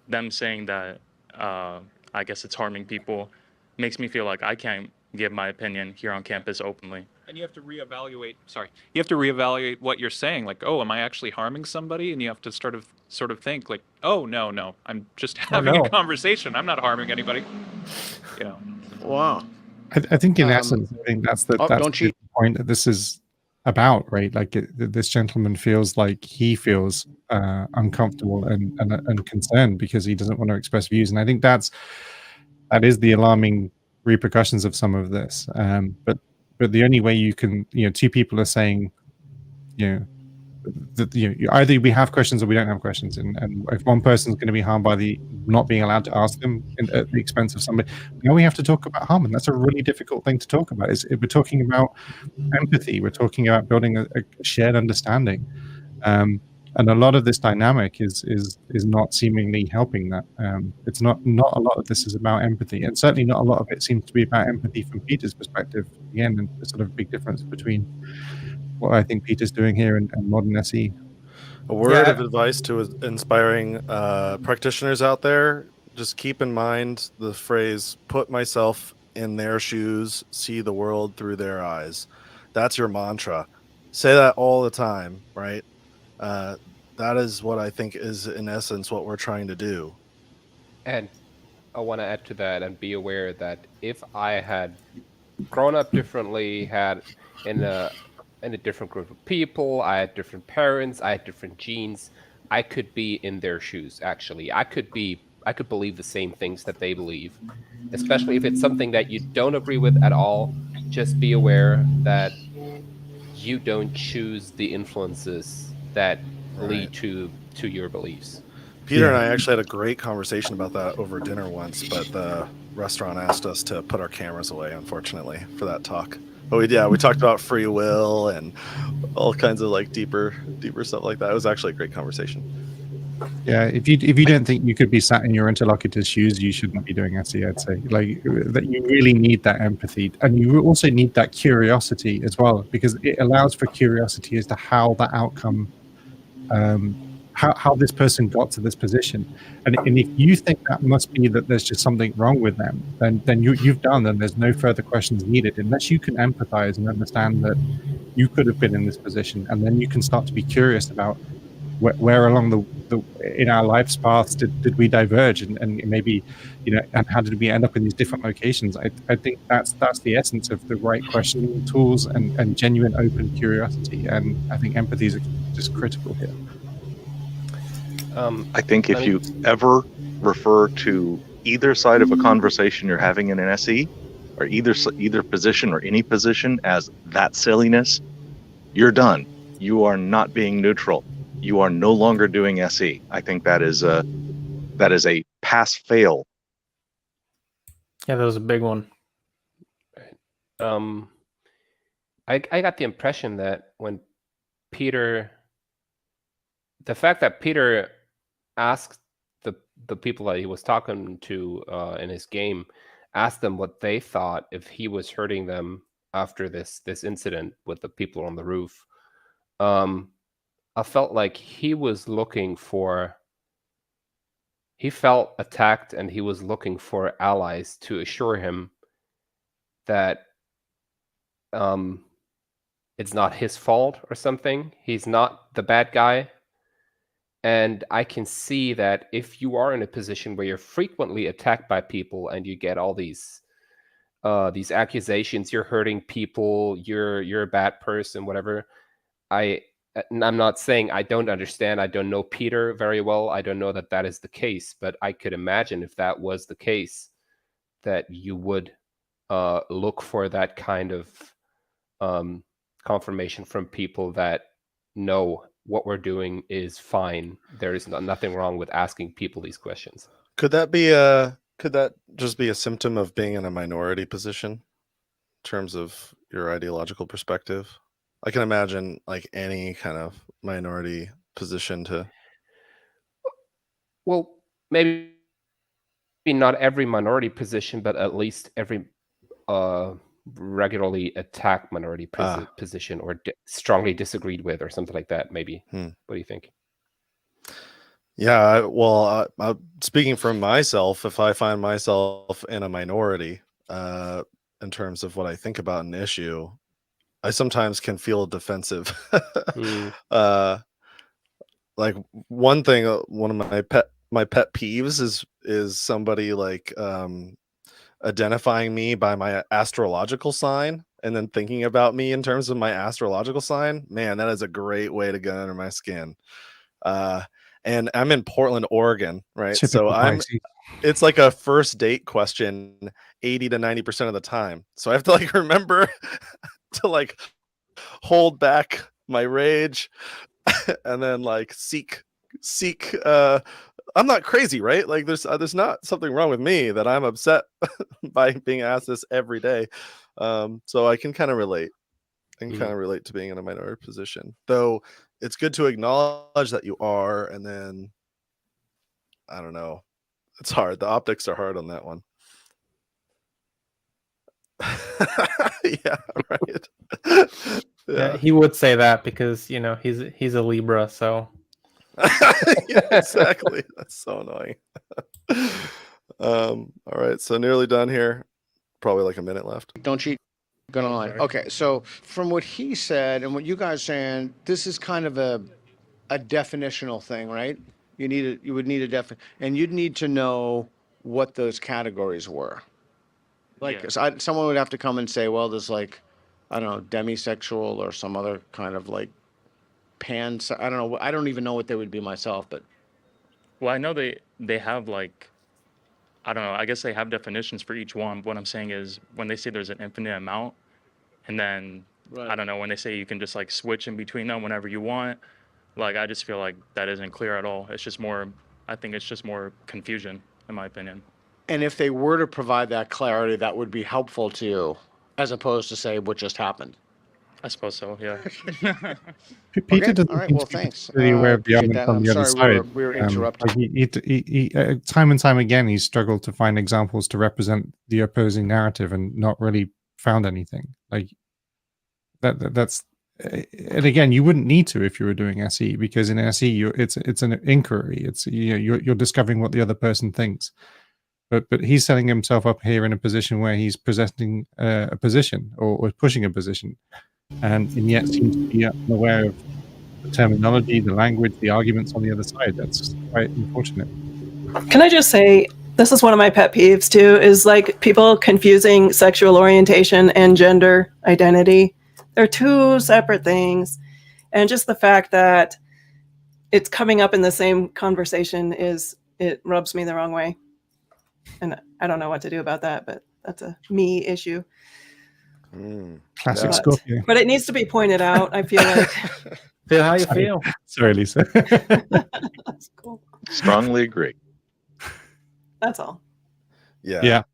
Speaker 10: them saying that. I guess it's harming people. Makes me feel like I can't give my opinion here on campus openly.
Speaker 7: And you have to reevaluate. Sorry, you have to reevaluate what you're saying. Like, oh, am I actually harming somebody? And you have to sort of think like, oh, no, I'm just having a conversation. I'm not harming anybody.
Speaker 6: Wow.
Speaker 2: I think in essence, I think that's the point that this is about, right? Like this gentleman feels like he feels uncomfortable and concerned because he doesn't want to express views, and I think that is the alarming repercussions of some of this. But the only way you can, two people are saying, either we have questions or we don't have questions, and if one person's going to be harmed by the not being allowed to ask them at the expense of somebody, now we have to talk about harm, and that's a really difficult thing to talk about. We're talking about empathy, we're talking about building a shared understanding, and a lot of this dynamic is not seemingly helping that. It's not a lot of this is about empathy, and certainly not a lot of it seems to be about empathy from Peter's perspective. Again, and a sort of big difference between what I think Peter's doing here and modern SE.
Speaker 1: A word of advice to inspiring practitioners out there: just keep in mind the phrase, put myself in their shoes, see the world through their eyes. That's your mantra. Say that all the time, right? That is what I think is, in essence, what we're trying to do.
Speaker 8: And I want to add to that and be aware that if I had grown up differently, had in a different group of people, I had different parents, I had different genes, I could be in their shoes. Actually, I could believe the same things that they believe, especially if it's something that you don't agree with at all. Just be aware that you don't choose the influences that lead to your beliefs.
Speaker 1: Peter and I actually had a great conversation about that over dinner once, but the restaurant asked us to put our cameras away, unfortunately, for that talk. But we talked about free will and all kinds of like deeper stuff like that. It was actually a great conversation.
Speaker 2: Yeah, if you don't think you could be sat in your interlocutor's shoes, you shouldn't be doing SE, I'd say. Like, that you really need that empathy, and you also need that curiosity as well, because it allows for curiosity as to how that outcome, how this person got to this position. And if you think that must be that there's just something wrong with them, then you've done, then there's no further questions needed, unless you can empathize and understand that you could have been in this position, and then you can start to be curious about where along the in our life's paths did we diverge, and maybe, and how did we end up in these different locations. I think that's the essence of the right questioning tools and genuine open curiosity, and I think empathy is just critical here.
Speaker 4: I think if you ever refer to either side of a conversation you're having in an SE, or either position or any position as that silliness, you're done. You are not being neutral. You are no longer doing SE. I think that is a pass-fail.
Speaker 3: Yeah, that was a big one.
Speaker 8: I got the impression that when the fact that Peter asked the people that he was talking to in his game, asked them what they thought if he was hurting them after this incident with the people on the roof. I felt like he felt attacked, and he was looking for allies to assure him that it's not his fault or something. He's not the bad guy. And I can see that if you are in a position where you're frequently attacked by people and you get all these accusations, you're hurting people, you're a bad person, whatever. I'm not saying I don't understand. I don't know Peter very well. I don't know that is the case, but I could imagine if that was the case, that you would look for that kind of confirmation from people that know what we're doing is fine. There is nothing wrong with asking people these questions.
Speaker 1: Could that just be a symptom of being in a minority position in terms of your ideological perspective? I can imagine like any kind of minority position to.
Speaker 8: Well, maybe not every minority position, but at least every regularly attacked minority position, or strongly disagreed with, or something like that. Maybe. What do you think?
Speaker 1: Yeah, well, speaking from myself, if I find myself in a minority in terms of what I think about an issue, I sometimes can feel defensive. Like one thing, one of my pet peeves is somebody like identifying me by my astrological sign and then thinking about me in terms of my astrological sign. Man, that is a great way to get under my skin. And I'm in Portland, Oregon, right?
Speaker 2: Typical
Speaker 1: So
Speaker 2: Pisces.
Speaker 1: it's like a first date question 80 to 90% of the time. So I have to like remember to like hold back my rage and then like seek I'm not crazy, right? Like there's not something wrong with me that I'm upset by being asked this every day. So I can kind of relate to being in a minority position, though it's good to acknowledge that you are, and then I don't know, it's hard. The optics are hard on that one. Yeah, right.
Speaker 3: Yeah, he would say that because he's a Libra, so
Speaker 1: Yeah, exactly. That's so annoying. All right, so nearly done here. Probably like a minute left.
Speaker 6: Don't cheat. Gonna lie. Okay, so from what he said and what you guys saying, this is kind of a definitional thing, right? You would need and you'd need to know what those categories were. Like,
Speaker 10: Yeah.
Speaker 6: so someone would have to come and say, well, there's like, I don't know, demisexual or some other kind of like I don't know. I don't even know what they would be myself, but
Speaker 10: Well, I know they have like, I don't know, I guess they have definitions for each one. What I'm saying is when they say there's an infinite amount, and then
Speaker 6: Right.
Speaker 10: I don't know, when they say you can just like switch in between them whenever you want, like I just feel like that isn't clear at all. It's just more, I think it's just more confusion in my opinion.
Speaker 6: and if they were to provide that clarity, that would be helpful to you, as opposed to say what just happened.
Speaker 10: I suppose so, yeah.
Speaker 2: Peter
Speaker 6: Okay,
Speaker 2: doesn't
Speaker 6: all right,
Speaker 2: seem
Speaker 6: well,
Speaker 2: to be
Speaker 6: thanks.
Speaker 2: particularly aware of the
Speaker 6: Appreciate
Speaker 2: arguments
Speaker 6: that.
Speaker 2: on
Speaker 6: I'm
Speaker 2: the other
Speaker 6: sorry
Speaker 2: side.
Speaker 6: we were interrupted.
Speaker 2: Like he time and time again, he's struggled to find examples to represent the opposing narrative and not really found anything. Like that's and again, you wouldn't need to if you were doing SE, because in SE it's an inquiry. It's you're discovering what the other person thinks. But he's setting himself up here in a position where he's presenting a position or pushing a position, and yet seems to be unaware of the terminology, the language, the arguments on the other side. That's quite unfortunate.
Speaker 5: Can I just say, this is one of my pet peeves too, is like people confusing sexual orientation and gender identity. They're two separate things. And just the fact that it's coming up in the same conversation it rubs me the wrong way. And I don't know what to do about that, but that's a me issue.
Speaker 2: Classic
Speaker 5: But-
Speaker 2: Scorpio.
Speaker 5: But it needs to be pointed out. I feel like
Speaker 3: feel how you feel.
Speaker 2: Sorry, Lisa.
Speaker 5: that's cool.
Speaker 4: Strongly agree.
Speaker 5: That's all.
Speaker 1: Yeah.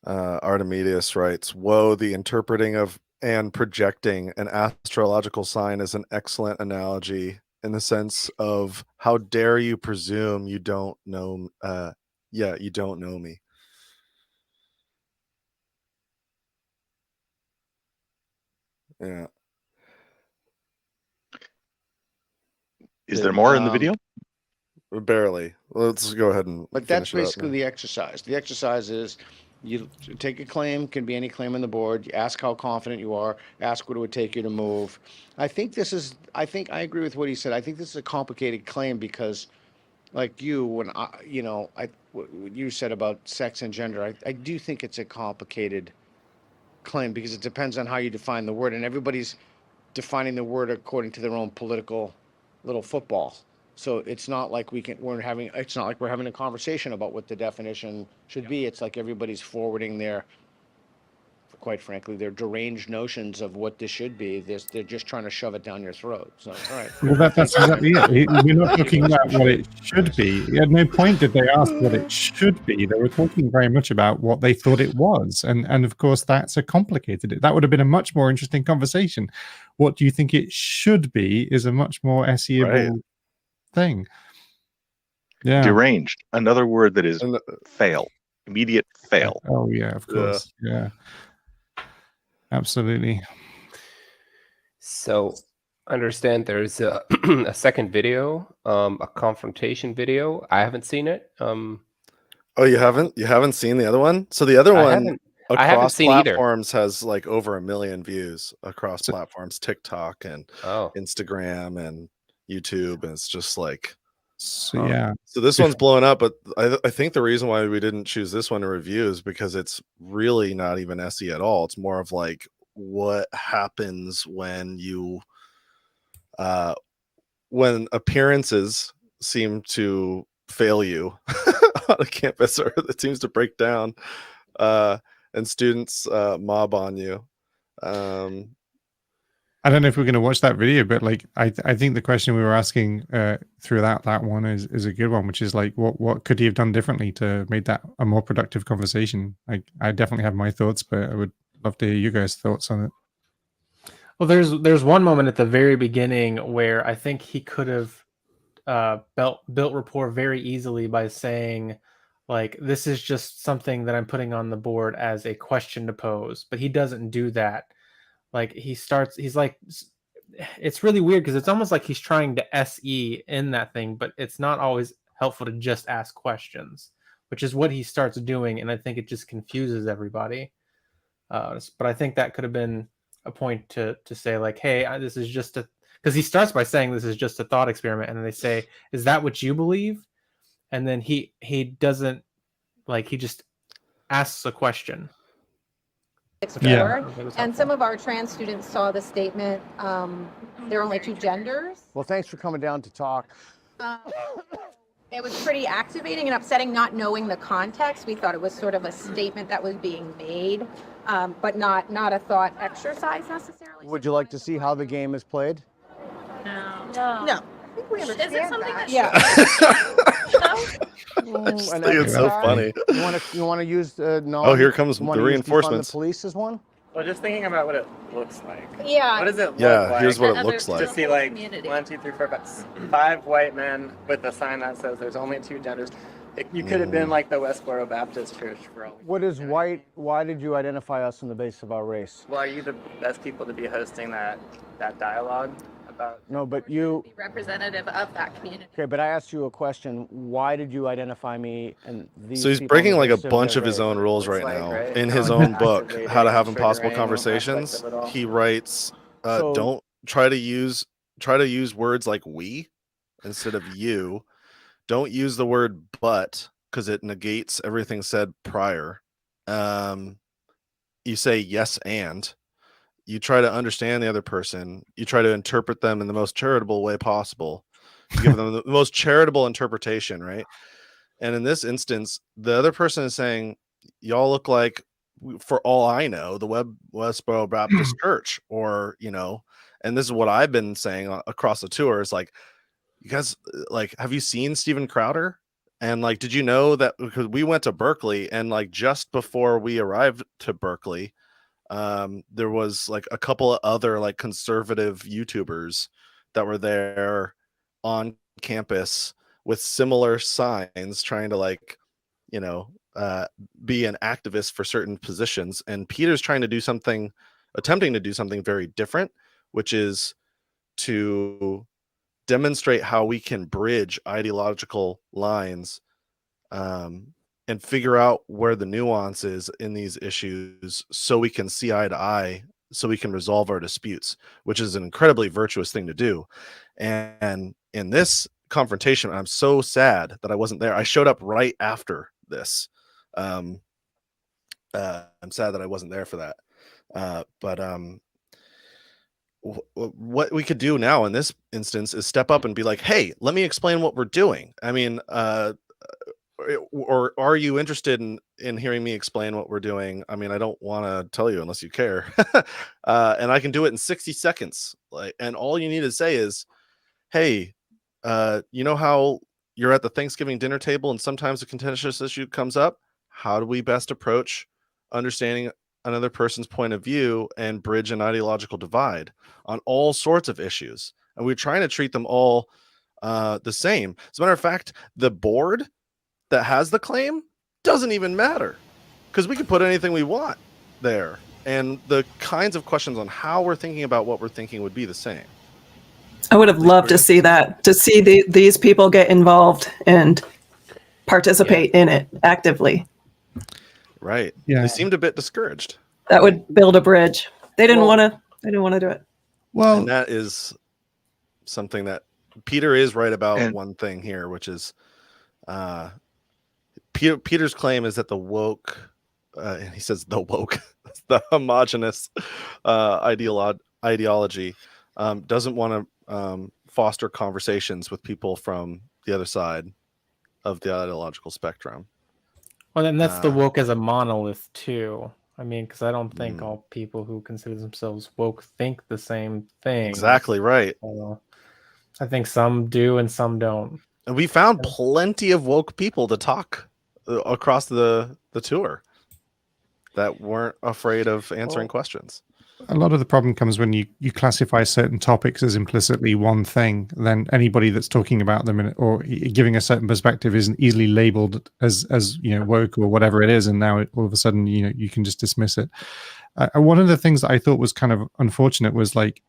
Speaker 1: Artemides writes, "Woe, the interpreting of and projecting an astrological sign is an excellent analogy in the sense of how dare you presume you don't know you don't know me." Yeah.
Speaker 4: Is there more in the video?
Speaker 1: Barely. Let's go ahead and
Speaker 6: But that's
Speaker 1: finish it up
Speaker 6: basically
Speaker 1: now.
Speaker 6: the exercise. The exercise is you take a claim, can be any claim on the board, you ask how confident you are, ask what it would take you to move. I think I agree with what he said. I think this is a complicated claim because like you, when what you said about sex and gender, I do think it's a complicated claim because it depends on how you define the word, and everybody's defining the word according to their own political little football. So it's not like it's not like we're having a conversation about what the definition should be. It's like everybody's forwarding quite frankly, their deranged notions of what this should be. They're just trying to shove it down your throat. So, all right.
Speaker 2: Well, that's exactly it. We're not talking about what it should be. At no point did they ask what it should be. They were talking very much about what they thought it was. And of course, that's a complicated. That would have been a much more interesting conversation. What do you think it should be is a much more SEable thing. Yeah.
Speaker 4: Deranged. Another word that is fail. Immediate fail.
Speaker 2: Oh, yeah, of course. Yeah. Absolutely.
Speaker 8: So understand there's a, a second video, a confrontation video. I haven't seen it.
Speaker 1: Oh, you haven't seen the other one? So the other one
Speaker 8: I haven't
Speaker 1: across
Speaker 8: seen either.
Speaker 1: platforms has like over 1 million views across platforms, TikTok and Instagram and YouTube, and it's just like
Speaker 2: So
Speaker 1: So this one's blowing up, but I think the reason why we didn't choose this one to review is because it's really not even SE at all. It's more of like what happens when you when appearances seem to fail you on a campus, or it seems to break down, and students mob on you.
Speaker 2: I don't know if we're going to watch that video, but like I think the question we were asking through that one is a good one, which is like what could he have done differently to make that a more productive conversation? I definitely have my thoughts, but I would love to hear you guys' thoughts on it.
Speaker 3: Well, there's one moment at the very beginning where I think he could have built rapport very easily by saying, like, this is just something that I'm putting on the board as a question to pose, but he doesn't do that. Like he's like, it's really weird because it's almost like he's trying to SE in that thing, but it's not always helpful to just ask questions, which is what he starts doing, and I think it just confuses everybody. But I think that could have been a point to say, like, hey, this is just because he starts by saying this is just a thought experiment, and then they say, is that what you believe? And then he doesn't, like, he just asks a question.
Speaker 2: Yeah.
Speaker 11: And some of our trans students saw the statement, there are only two genders.
Speaker 6: Well, thanks for coming down to talk.
Speaker 11: It was pretty activating and upsetting not knowing the context. We thought it was sort of a statement that was being made, but not a thought exercise necessarily.
Speaker 6: Would you like to see how the game is played?
Speaker 11: No.
Speaker 5: No.
Speaker 11: I think we understand
Speaker 12: Is it something that
Speaker 11: yeah.
Speaker 1: I just think it's so funny.
Speaker 6: You want to use
Speaker 1: Oh, here comes the reinforcements.
Speaker 6: The police as one.
Speaker 12: Well, just thinking about what it looks like.
Speaker 11: Yeah.
Speaker 12: What does it look
Speaker 1: Yeah,
Speaker 12: like?
Speaker 1: here's what it looks like.
Speaker 12: To see like 1, 2, 3, 4, 5 white men with a sign that says there's only two genders. You could have been like the Westboro Baptist Church for all.
Speaker 6: What is white? Why did you identify us on the basis of our race?
Speaker 12: Well, are you the best people to be hosting that dialogue about?
Speaker 6: No, but you.
Speaker 11: Be representative of that community.
Speaker 6: Okay, but I asked you a question. Why did you identify me and these?
Speaker 1: So he's
Speaker 6: people
Speaker 1: breaking
Speaker 6: on the
Speaker 1: like a
Speaker 6: basis of
Speaker 1: bunch
Speaker 6: their
Speaker 1: of his
Speaker 6: race?
Speaker 1: own rules right
Speaker 12: Looks
Speaker 1: now.
Speaker 12: like, right?
Speaker 1: In his
Speaker 12: Kind of
Speaker 1: own book,
Speaker 12: activating
Speaker 1: How to Have
Speaker 12: and
Speaker 1: Impossible
Speaker 12: triggering
Speaker 1: Conversations,
Speaker 12: aspects of it all.
Speaker 1: he writes,
Speaker 6: So-
Speaker 1: don't try to use words like we instead of you. Don't use the word but, because it negates everything said prior. You say yes and. You try to understand the other person. You try to interpret them in the most charitable way possible. You give them the most charitable interpretation, right? And in this instance, the other person is saying, y'all look like, for all I know, the Westboro Baptist Church, or, and this is what I've been saying across the tour is like, you guys, like, have you seen Steven Crowder? And like, did you know that, because we went to Berkeley, and like just before we arrived to Berkeley, there was like a couple of other like conservative YouTubers that were there on campus with similar signs trying to like, be an activist for certain positions. And Peter's attempting to do something very different, which is to demonstrate how we can bridge ideological lines and figure out where the nuance is in these issues so we can see eye to eye, so we can resolve our disputes, which is an incredibly virtuous thing to do. And in this confrontation, I'm so sad that I wasn't there. I showed up right after this. I'm sad that I wasn't there for that. But what we could do now in this instance is step up and be like, hey, let me explain what we're doing. I mean, or are you interested in hearing me explain what we're doing? I mean, I don't want to tell you unless you care. And I can do it in 60 seconds. And all you need to say is, hey, you know how you're at the Thanksgiving dinner table and sometimes a contentious issue comes up? How do we best approach understanding another person's point of view and bridge an ideological divide on all sorts of issues? And we're trying to treat them all the same. As a matter of fact, the board that has the claim doesn't even matter, because we can put anything we want there, and the kinds of questions on how we're thinking about what we're thinking would be the same.
Speaker 5: I would have loved to see that, to see these people get involved and participate in it actively.
Speaker 1: Right.
Speaker 2: Yeah.
Speaker 1: They seemed a bit discouraged.
Speaker 5: That would build a bridge. They didn't want to. They didn't want to do it.
Speaker 2: Well,
Speaker 1: And that is something that Peter is right about.
Speaker 4: And-
Speaker 1: one thing here, which is Peter's claim is that the woke, and he says the woke, the homogenous ideology doesn't want to foster conversations with people from the other side of the ideological spectrum.
Speaker 3: Well, and that's the woke as a monolith too. I mean, because I don't think all people who consider themselves woke think the same thing.
Speaker 1: Exactly right.
Speaker 3: So I think some do and some don't.
Speaker 1: And we found plenty of woke people to talk across the tour that weren't afraid of answering questions.
Speaker 2: A lot of the problem comes when you classify certain topics as implicitly one thing. Then anybody that's talking about them or giving a certain perspective isn't easily labeled as woke or whatever it is, and now all of a sudden you can just dismiss it. One of the things that I thought was kind of unfortunate was like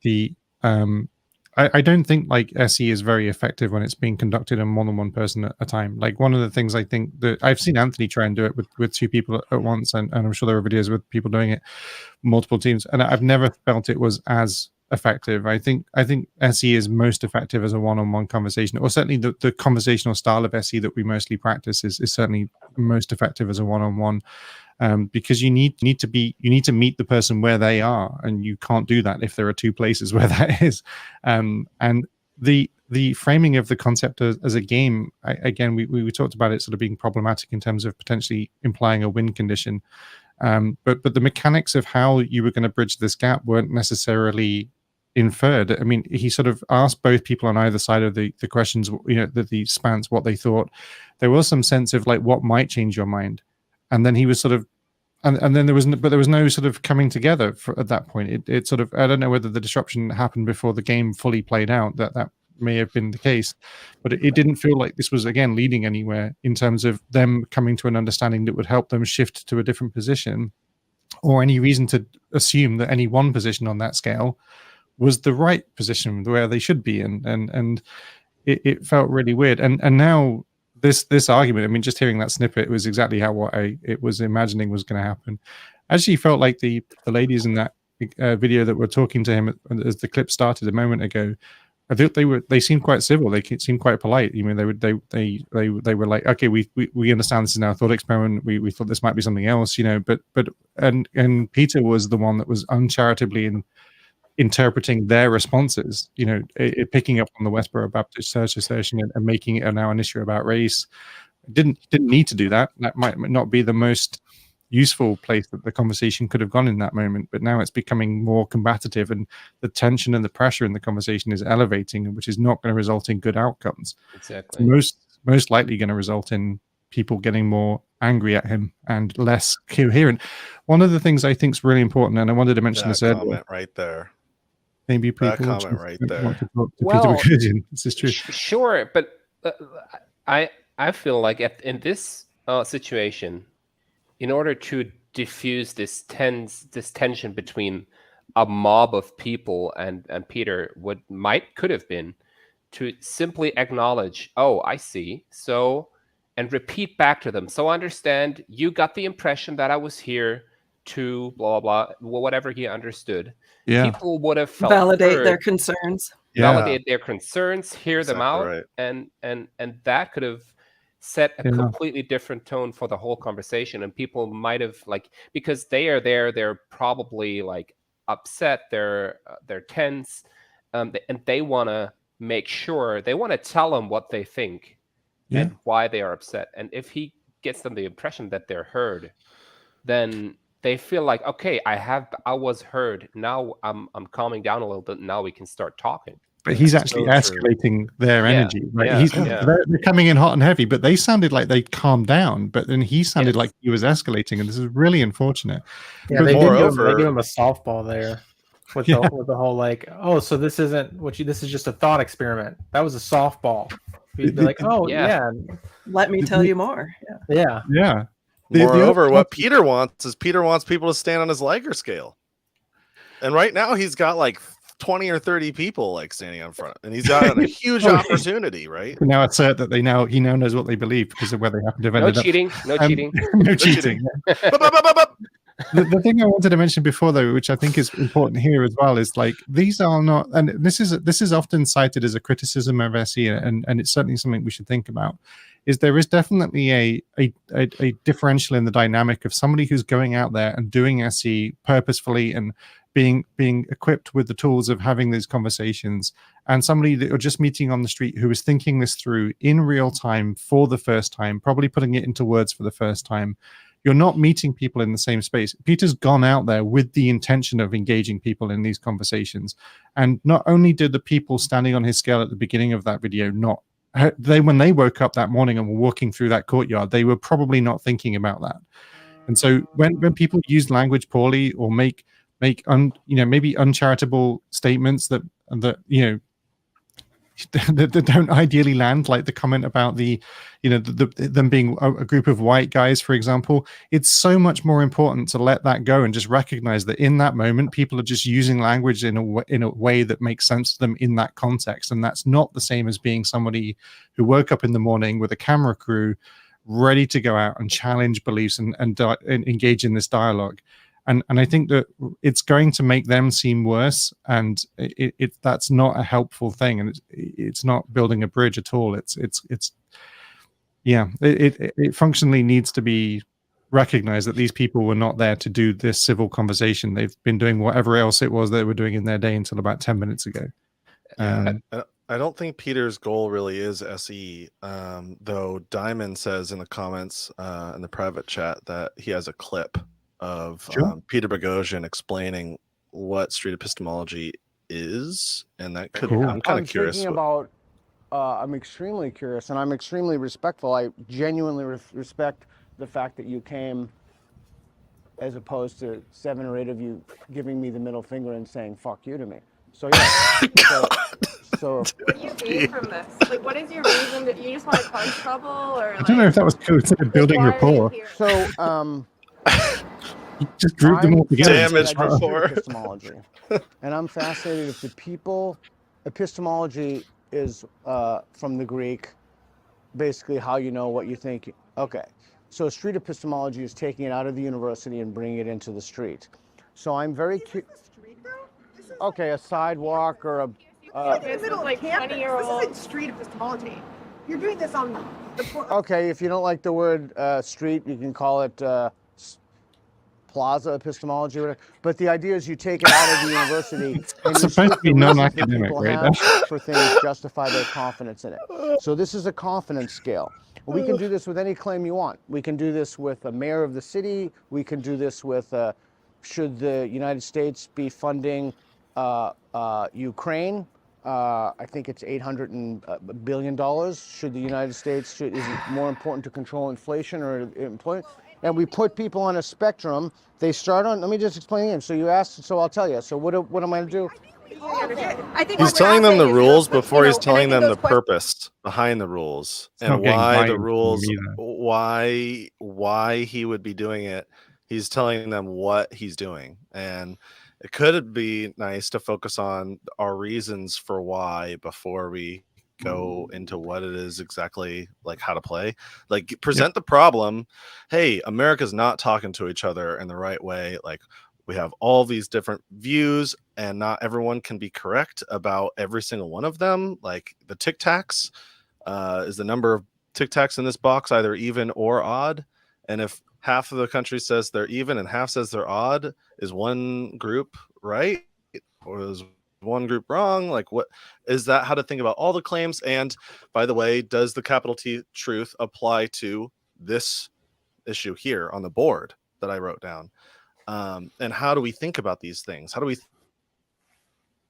Speaker 2: I don't think like SE is very effective when it's being conducted on more than one person at a time. Like one of the things I think that I've seen Anthony try and do it with two people at once, and I'm sure there are videos with people doing it, multiple teams, and I've never felt it was as effective. I think SE is most effective as a one-on-one conversation, or certainly the conversational style of SE that we mostly practice is certainly most effective as a one-on-one. Because you need to meet the person where they are, and you can't do that if there are two places where that is. And the framing of the concept as a game, again, we talked about it sort of being problematic in terms of potentially implying a win condition. But the mechanics of how you were going to bridge this gap weren't necessarily inferred. I mean, he sort of asked both people on either side of the questions, the spans, what they thought. There was some sense of like what might change your mind. And then he was sort of, and then there was no sort of coming together at that point. It sort of, I don't know whether the disruption happened before the game fully played out. That may have been the case, but it didn't feel like this was again leading anywhere in terms of them coming to an understanding that would help them shift to a different position, or any reason to assume that any one position on that scale was the right position where they should be. And it felt really weird. And now. This argument, I mean, just hearing that snippet was exactly what I was imagining was going to happen. Actually felt like the ladies in that video that were talking to him as the clip started a moment ago, I thought they seemed quite civil. They seemed quite polite. I mean, they were like, okay, we understand this is now a thought experiment. We thought this might be something else, but Peter was the one that was uncharitably interpreting their responses, picking up on the Westboro Baptist Church assertion and making it now an issue about race. Didn't need to do that. That might not be the most useful place that the conversation could have gone in that moment, but now it's becoming more combative, and the tension and the pressure in the conversation is elevating, which is not going to result in good outcomes.
Speaker 8: Exactly.
Speaker 2: It's most likely going to result in people getting more angry at him and less coherent. One of the things I think is really important, and I wanted to mention this earlier,
Speaker 1: comment right there.
Speaker 2: Maybe people
Speaker 1: that comment right there.
Speaker 2: Peter Boghossian. This is true.
Speaker 8: Sure, but I feel like in this situation, in order to diffuse this tension between a mob of people and Peter, could have been to simply acknowledge, oh, I see, so, and repeat back to them. So understand, you got the impression that I was here to blah blah blah, whatever he understood.
Speaker 2: Yeah.
Speaker 8: People would have felt
Speaker 5: validate their concerns.
Speaker 8: Validate their concerns, hear them out,
Speaker 1: right.
Speaker 8: and that could have set a completely different tone for the whole conversation. And people might have because they are there, they're probably upset, they're tense, and they want to make sure, they want to tell them what they think and why they are upset. And if he gets them the impression that they're heard, then they feel like, okay, I was heard. Now I'm calming down a little bit. Now we can start talking.
Speaker 2: But he's actually escalating their energy. Right? They're coming in hot and heavy, but they sounded like they calmed down. But then he sounded like he was escalating, and this is really unfortunate.
Speaker 3: Yeah, they give him a softball there with the whole so this isn't this is just a thought experiment. That was a softball. He'd be like, oh yeah,
Speaker 5: let me tell you more.
Speaker 2: Yeah.
Speaker 1: Moreover, what Peter wants people to stand on his Liger scale. And right now he's got 20 or 30 people standing in front, and he's got a huge opportunity, right?
Speaker 2: Now assert that he now knows what they believe because of where they happen to have ended
Speaker 8: up. No cheating.
Speaker 2: No cheating. The thing I wanted to mention before, though, which I think is important here as well, is these are not, and this is often cited as a criticism of SE, and it's certainly something we should think about. Is there is definitely a differential in the dynamic of somebody who's going out there and doing SE purposefully and being equipped with the tools of having these conversations, and somebody that you're just meeting on the street who is thinking this through in real time for the first time, probably putting it into words for the first time. you're not meeting people in the same space. Peter's gone out there with the intention of engaging people in these conversations. And not only did the people standing on his scale at the beginning of that video not, when they woke up that morning and were walking through that courtyard, they were probably not thinking about that. And so when people use language poorly or make maybe uncharitable statements that that don't ideally land, like the comment about them being a group of white guys, for example, it's so much more important to let that go and just recognize that in that moment, people are just using language in a way that makes sense to them in that context. And that's not the same as being somebody who woke up in the morning with a camera crew ready to go out and challenge beliefs and engage in this dialogue. And I think that it's going to make them seem worse, and that's not a helpful thing, and it's not building a bridge at all. It functionally needs to be recognized that these people were not there to do this civil conversation. They've been doing whatever else it was they were doing in their day until about 10 minutes ago.
Speaker 1: I don't think Peter's goal really is SE, though Diamond says in the comments in the private chat that he has a clip of Peter Boghossian explaining what street epistemology is, and that could I'm kind of curious
Speaker 6: about I'm extremely curious, and I'm extremely respectful. I genuinely respect the fact that you came, as opposed to 7 or 8 of you giving me the middle finger and saying fuck you to me. So yeah. So
Speaker 11: what do you gain from this? Like, what is your reason that you just want to cause trouble, or
Speaker 2: I don't know if that was considered building rapport.
Speaker 6: So
Speaker 2: you just group them all together.
Speaker 1: Damage rapport.
Speaker 6: Epistemology. And I'm fascinated if the people, epistemology is from the Greek, basically how you know what you think. Okay, so street epistemology is taking it out of the university and bringing it into the street. So I'm very curious. Okay, a sidewalk or a
Speaker 11: middle, like 20-year-old. This isn't street epistemology. You're doing this on the.
Speaker 6: Okay, if you don't like the word street, you can call it plaza epistemology, or whatever. But the idea is you take it out of the university and you
Speaker 2: supposed to be non-academic, right?
Speaker 6: For things justify their confidence in it. So this is a confidence scale. We can do this with any claim you want. We can do this with a mayor of the city. We can do this with should the United States be funding Ukraine? I think it's $800 billion. Should the United States, is it more important to control inflation or employment? And we put people on a spectrum. They start on, let me just explain again. So you asked, so I'll tell you. So what am I going to do?
Speaker 11: I think
Speaker 1: he's telling them the rules before he's telling them the purpose behind the rules and why the rules, why he would be doing it. He's telling them what he's doing. And it could be nice to focus on our reasons for why before we go into what it is exactly, like how to play, like present the problem. Hey, America's not talking to each other in the right way. Like we have all these different views and not everyone can be correct about every single one of them. Like the Tic Tacs, is the number of Tic Tacs in this box either even or odd? And if half of the country says they're even and half says they're odd, is one group right or is one group wrong? Like, what is that? How to think about all the claims? And by the way, does the capital T truth apply to this issue here on the board that I wrote down? And how do we think about these things? How do we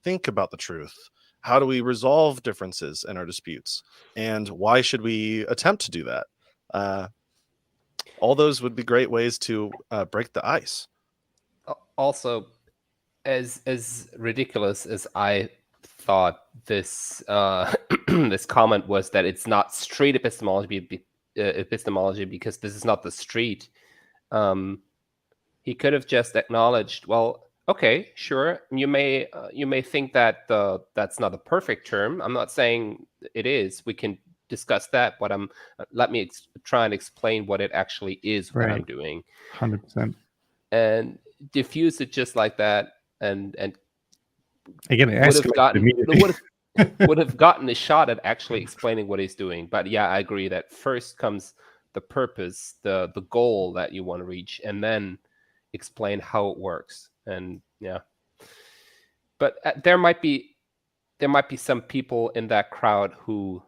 Speaker 1: think about the truth? How do we resolve differences in our disputes? And why should we attempt to do that? All those would be great ways to break the ice.
Speaker 8: Also, as ridiculous as I thought this this comment was, that it's not street epistemology because this is not the street. He could have just acknowledged, well, okay, sure, you may think that that's not a perfect term. I'm not saying it is. We can discuss that, but let me try and explain what it actually is, what I'm doing.
Speaker 2: 100%.
Speaker 8: And diffuse it just like that, and
Speaker 2: again,
Speaker 8: would have gotten a shot at actually explaining what he's doing. But yeah, I agree that first comes the purpose, the goal that you want to reach, and then explain how it works. And yeah, but there might be some people in that crowd who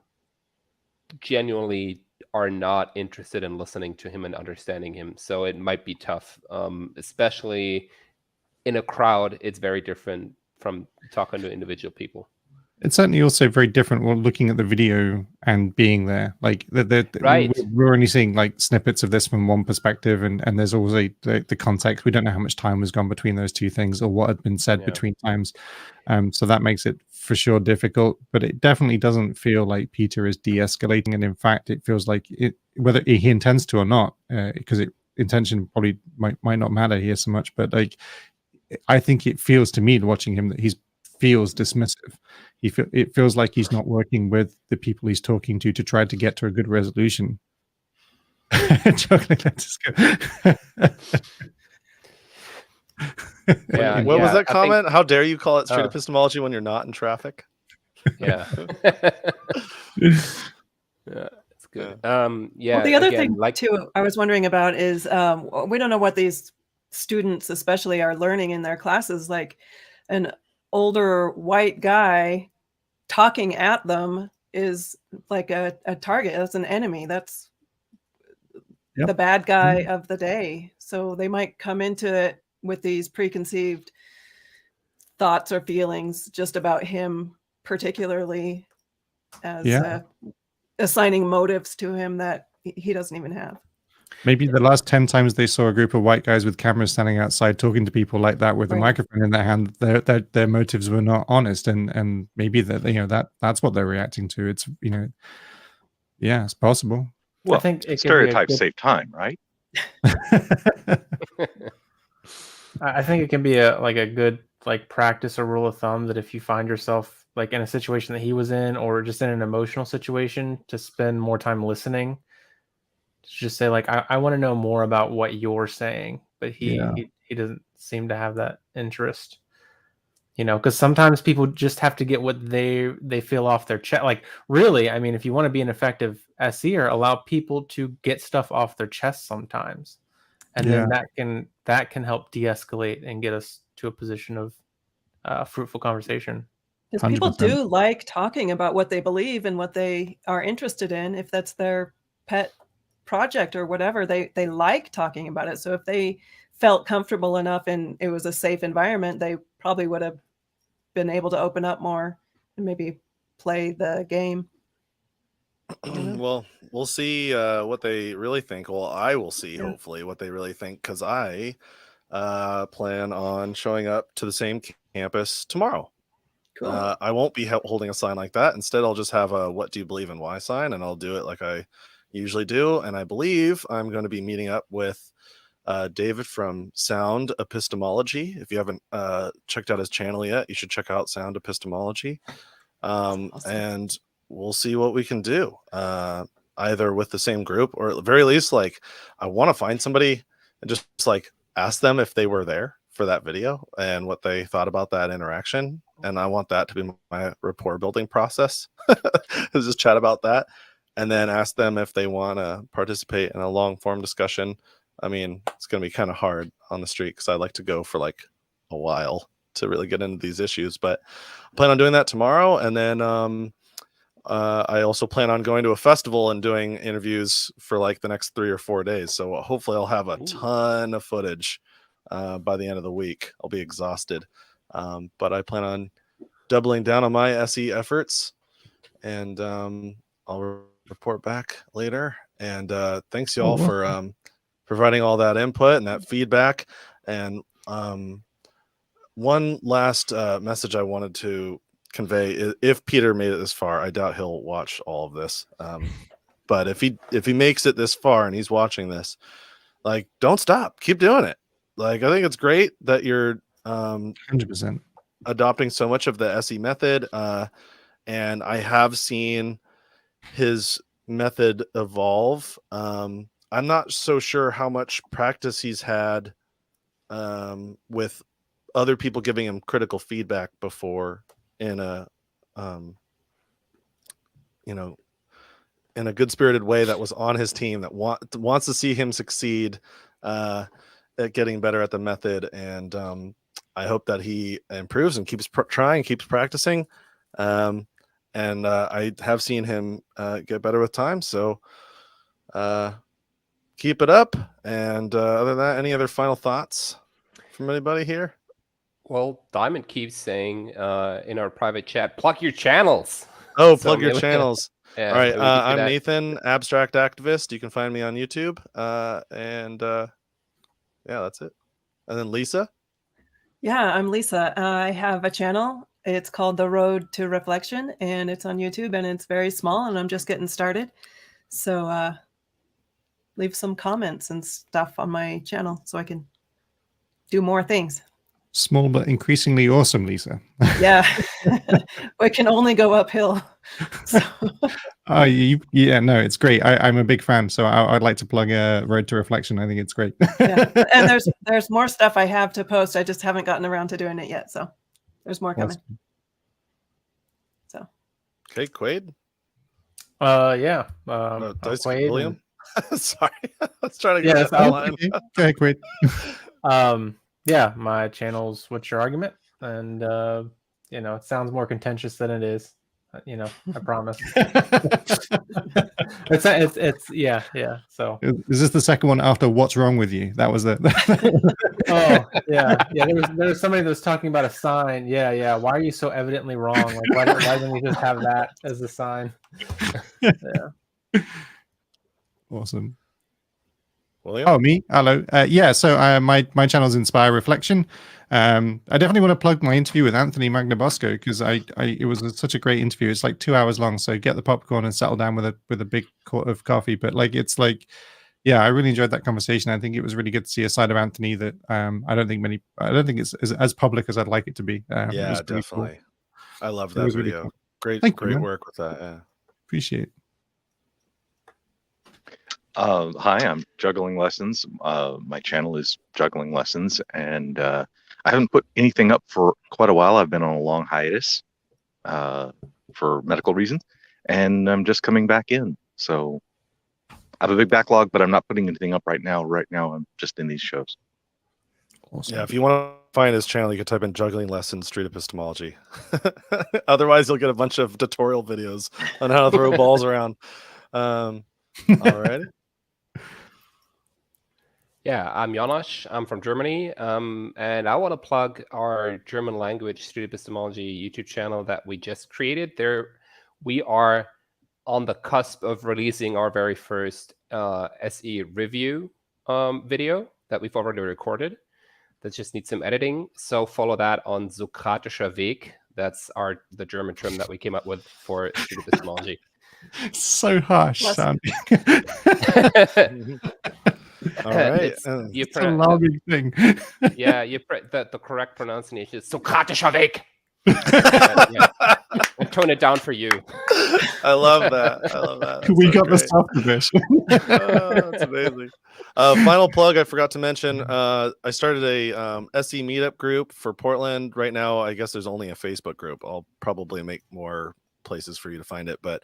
Speaker 8: genuinely are not interested in listening to him and understanding him. So it might be tough, especially in a crowd. It's very different from talking to individual people.
Speaker 2: It's certainly also very different when looking at the video and being there. Like
Speaker 8: Right.
Speaker 2: we're only seeing like snippets of this from one perspective, and there's always the context. We don't know how much time was gone between those two things or what had been said between times. So that makes it for sure difficult. But it definitely doesn't feel like Peter is de-escalating, and in fact, it feels like it, whether he intends to or not, because intention probably might not matter here so much. But like, I think it feels to me watching him that he's feels dismissive. It feels like he's not working with the people he's talking to try to get to a good resolution. Juggling, let's go.
Speaker 8: Yeah,
Speaker 1: What was that
Speaker 8: I
Speaker 1: comment?
Speaker 8: think-
Speaker 1: How dare you call it street
Speaker 8: Oh.
Speaker 1: epistemology when you're not in traffic?
Speaker 8: Yeah. Yeah, it's good. Yeah.
Speaker 5: Well, the other
Speaker 8: again,
Speaker 5: thing
Speaker 8: like
Speaker 5: too, I was wondering about is we don't know what these students, especially, are learning in their classes. Like an older white guy talking at them is like a target. That's an enemy. That's the bad guy of the day. So they might come into it with these preconceived thoughts or feelings just about him particularly, as assigning motives to him that he doesn't even have.
Speaker 2: Maybe the last 10 times they saw a group of white guys with cameras standing outside talking to people like that with a
Speaker 5: Right.
Speaker 2: microphone in their hand, their motives were not honest, and maybe that's what they're reacting to. It's yeah, it's possible.
Speaker 4: Well,
Speaker 3: I think it can be a
Speaker 4: stereotypes
Speaker 3: good-
Speaker 4: save time, right?
Speaker 3: I think it can be a good practice or rule of thumb that if you find yourself like in a situation that he was in, or just in an emotional situation, to spend more time listening. To just say like, I want to know more about what you're saying, but he doesn't seem to have that interest. Because sometimes people just have to get what they feel off their chest. Like, really, I mean, if you want to be an effective SEer, allow people to get stuff off their chest sometimes, and then that can help de-escalate and get us to a position of fruitful conversation.
Speaker 5: Because people
Speaker 2: 100%.
Speaker 5: do like talking about what they believe and what they are interested in. If that's their pet project or whatever, they like talking about it. So if they felt comfortable enough and it was a safe environment, they probably would have been able to open up more and maybe play the game.
Speaker 1: Well, we'll see what they really think. Well, I will see, hopefully, what they really think, because I plan on showing up to the same campus tomorrow.
Speaker 5: Cool.
Speaker 1: I won't be holding a sign like that. Instead, I'll just have a "What do you believe in why" sign, and I'll do it like I usually do. And I believe I'm going to be meeting up with David from Sound Epistemology. If you haven't checked out his channel yet, you should check out Sound Epistemology.
Speaker 5: Awesome.
Speaker 1: And we'll see what we can do, either with the same group, or at the very least, like, I want to find somebody and just like ask them if they were there for that video and what they thought about that interaction. And I want that to be my rapport building process. Just chat about that, and then ask them if they want to participate in a long form discussion. I mean, it's going to be kind of hard on the street because I like to go for like a while to really get into these issues, but I plan on doing that tomorrow. And then I also plan on going to a festival and doing interviews for like the next 3 or 4 days. So hopefully I'll have a ton of footage by the end of the week. I'll be exhausted. But I plan on doubling down on my SE efforts, and I'll report back later. And thanks y'all for providing all that input and that feedback. And one last message I wanted to convey is, if Peter made it this far, I doubt he'll watch all of this. But if he makes it this far and he's watching this, like, don't stop, keep doing it. Like, I think it's great that you're
Speaker 2: 100%
Speaker 1: adopting so much of the SE method. And I have seen his method evolve. I'm not so sure how much practice he's had with other people giving him critical feedback before in a in a good spirited way that was on his team, that wants to see him succeed at getting better at the method. And I hope that he improves and keeps trying, keeps practicing. And I have seen him get better with time. So Keep it up. And other than that, any other final thoughts from anybody here?
Speaker 8: Well, Diamond keeps saying in our private chat, plug your channels.
Speaker 1: Oh,
Speaker 8: So
Speaker 1: plug your
Speaker 8: maybe-
Speaker 1: channels.
Speaker 8: Yeah,
Speaker 1: All right.
Speaker 8: maybe we could do
Speaker 1: I'm
Speaker 8: that.
Speaker 1: Nathan, Abstract Activist. You can find me on YouTube. Yeah, that's it. And then Lisa.
Speaker 5: Yeah, I'm Lisa. I have a channel. It's called The Road to Reflection, and it's on YouTube, and it's very small, and I'm just getting started. So leave some comments and stuff on my channel so I can do more things.
Speaker 2: Small but increasingly awesome, Lisa.
Speaker 5: Yeah, we can only go uphill. So.
Speaker 2: Yeah, no, it's great. I'm a big fan, so I'd like to plug Road to Reflection. I think it's great.
Speaker 5: Yeah. And there's more stuff I have to post. I just haven't gotten around to doing it yet, so there's more coming. So.
Speaker 1: Okay, Quayd.
Speaker 3: Yeah.
Speaker 1: Dice
Speaker 3: Quayd
Speaker 1: William. Sorry, I was trying to get
Speaker 3: Yes,
Speaker 1: that outline.
Speaker 2: Okay, Quayd.
Speaker 3: Yeah, my channel's What's Your Argument? And it sounds more contentious than it is. I promise. it's yeah. So
Speaker 2: is this the second one after What's Wrong With You? That was the
Speaker 3: oh yeah. There was somebody that was talking about a sign. Yeah. Why are you so evidently wrong? Like why don't you just have that as a sign? Yeah.
Speaker 2: Awesome.
Speaker 1: William?
Speaker 2: Oh, me? Hello. Yeah, so my channel's Inspire Reflection. I definitely want to plug my interview with Anthony Magnabosco because it was such a great interview. It's like 2 hours long, so get the popcorn and settle down with a big quart of coffee. But yeah, I really enjoyed that conversation. I think it was really good to see a side of Anthony that I don't think it's as public as I'd like it to be.
Speaker 1: Yeah,
Speaker 2: it was really
Speaker 1: definitely.
Speaker 2: Cool.
Speaker 1: I love
Speaker 2: It
Speaker 1: that
Speaker 2: was really
Speaker 1: video.
Speaker 2: cool.
Speaker 1: Great
Speaker 2: Thank you, man.
Speaker 1: work with that. Yeah.
Speaker 2: Appreciate it.
Speaker 4: Hi, I'm Juggling Lessons. My channel is Juggling Lessons, and I haven't put anything up for quite a while. I've been on a long hiatus for medical reasons, and I'm just coming back in. So I have a big backlog, but I'm not putting anything up right now. Right now, I'm just in these shows.
Speaker 2: Awesome.
Speaker 1: Yeah, if you want to find his channel, you can type in Juggling Lessons Street Epistemology. Otherwise, you'll get a bunch of tutorial videos on how to throw balls around. All right.
Speaker 8: Yeah, I'm Janosch. I'm from Germany, and I want to plug our German language Street Epistemology YouTube channel that we just created. We are on the cusp of releasing our very first SE review video that we've already recorded. That just needs some editing. So follow that on Sokratischer Weg. That's the German term that we came up with for Street Epistemology.
Speaker 2: So harsh sounding.
Speaker 1: All right.
Speaker 2: It's a alarming thing.
Speaker 8: Yeah, the correct pronunciation is Sokratischer Weg. Yeah. We'll tone it down for you.
Speaker 1: I love that. That's
Speaker 2: we
Speaker 1: so
Speaker 2: got the
Speaker 1: great.
Speaker 2: softer version.
Speaker 1: That's amazing. Final plug I forgot to mention. I started a SE meetup group for Portland. Right now, I guess there's only a Facebook group. I'll probably make more places for you to find it, but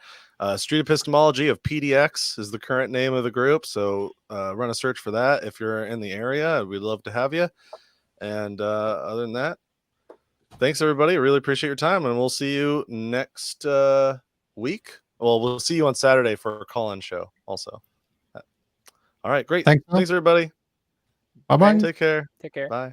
Speaker 1: Street Epistemology of PDX is the current name of the group, so run a search for that if you're in the area. We'd love to have you. And other than that, thanks everybody. I really appreciate your time, and we'll see you next week. Well, we'll see you on Saturday for a call-in show also. All right, great. Thanks everybody.
Speaker 2: Bye-bye.
Speaker 1: Take care.
Speaker 8: Take care.
Speaker 1: Bye.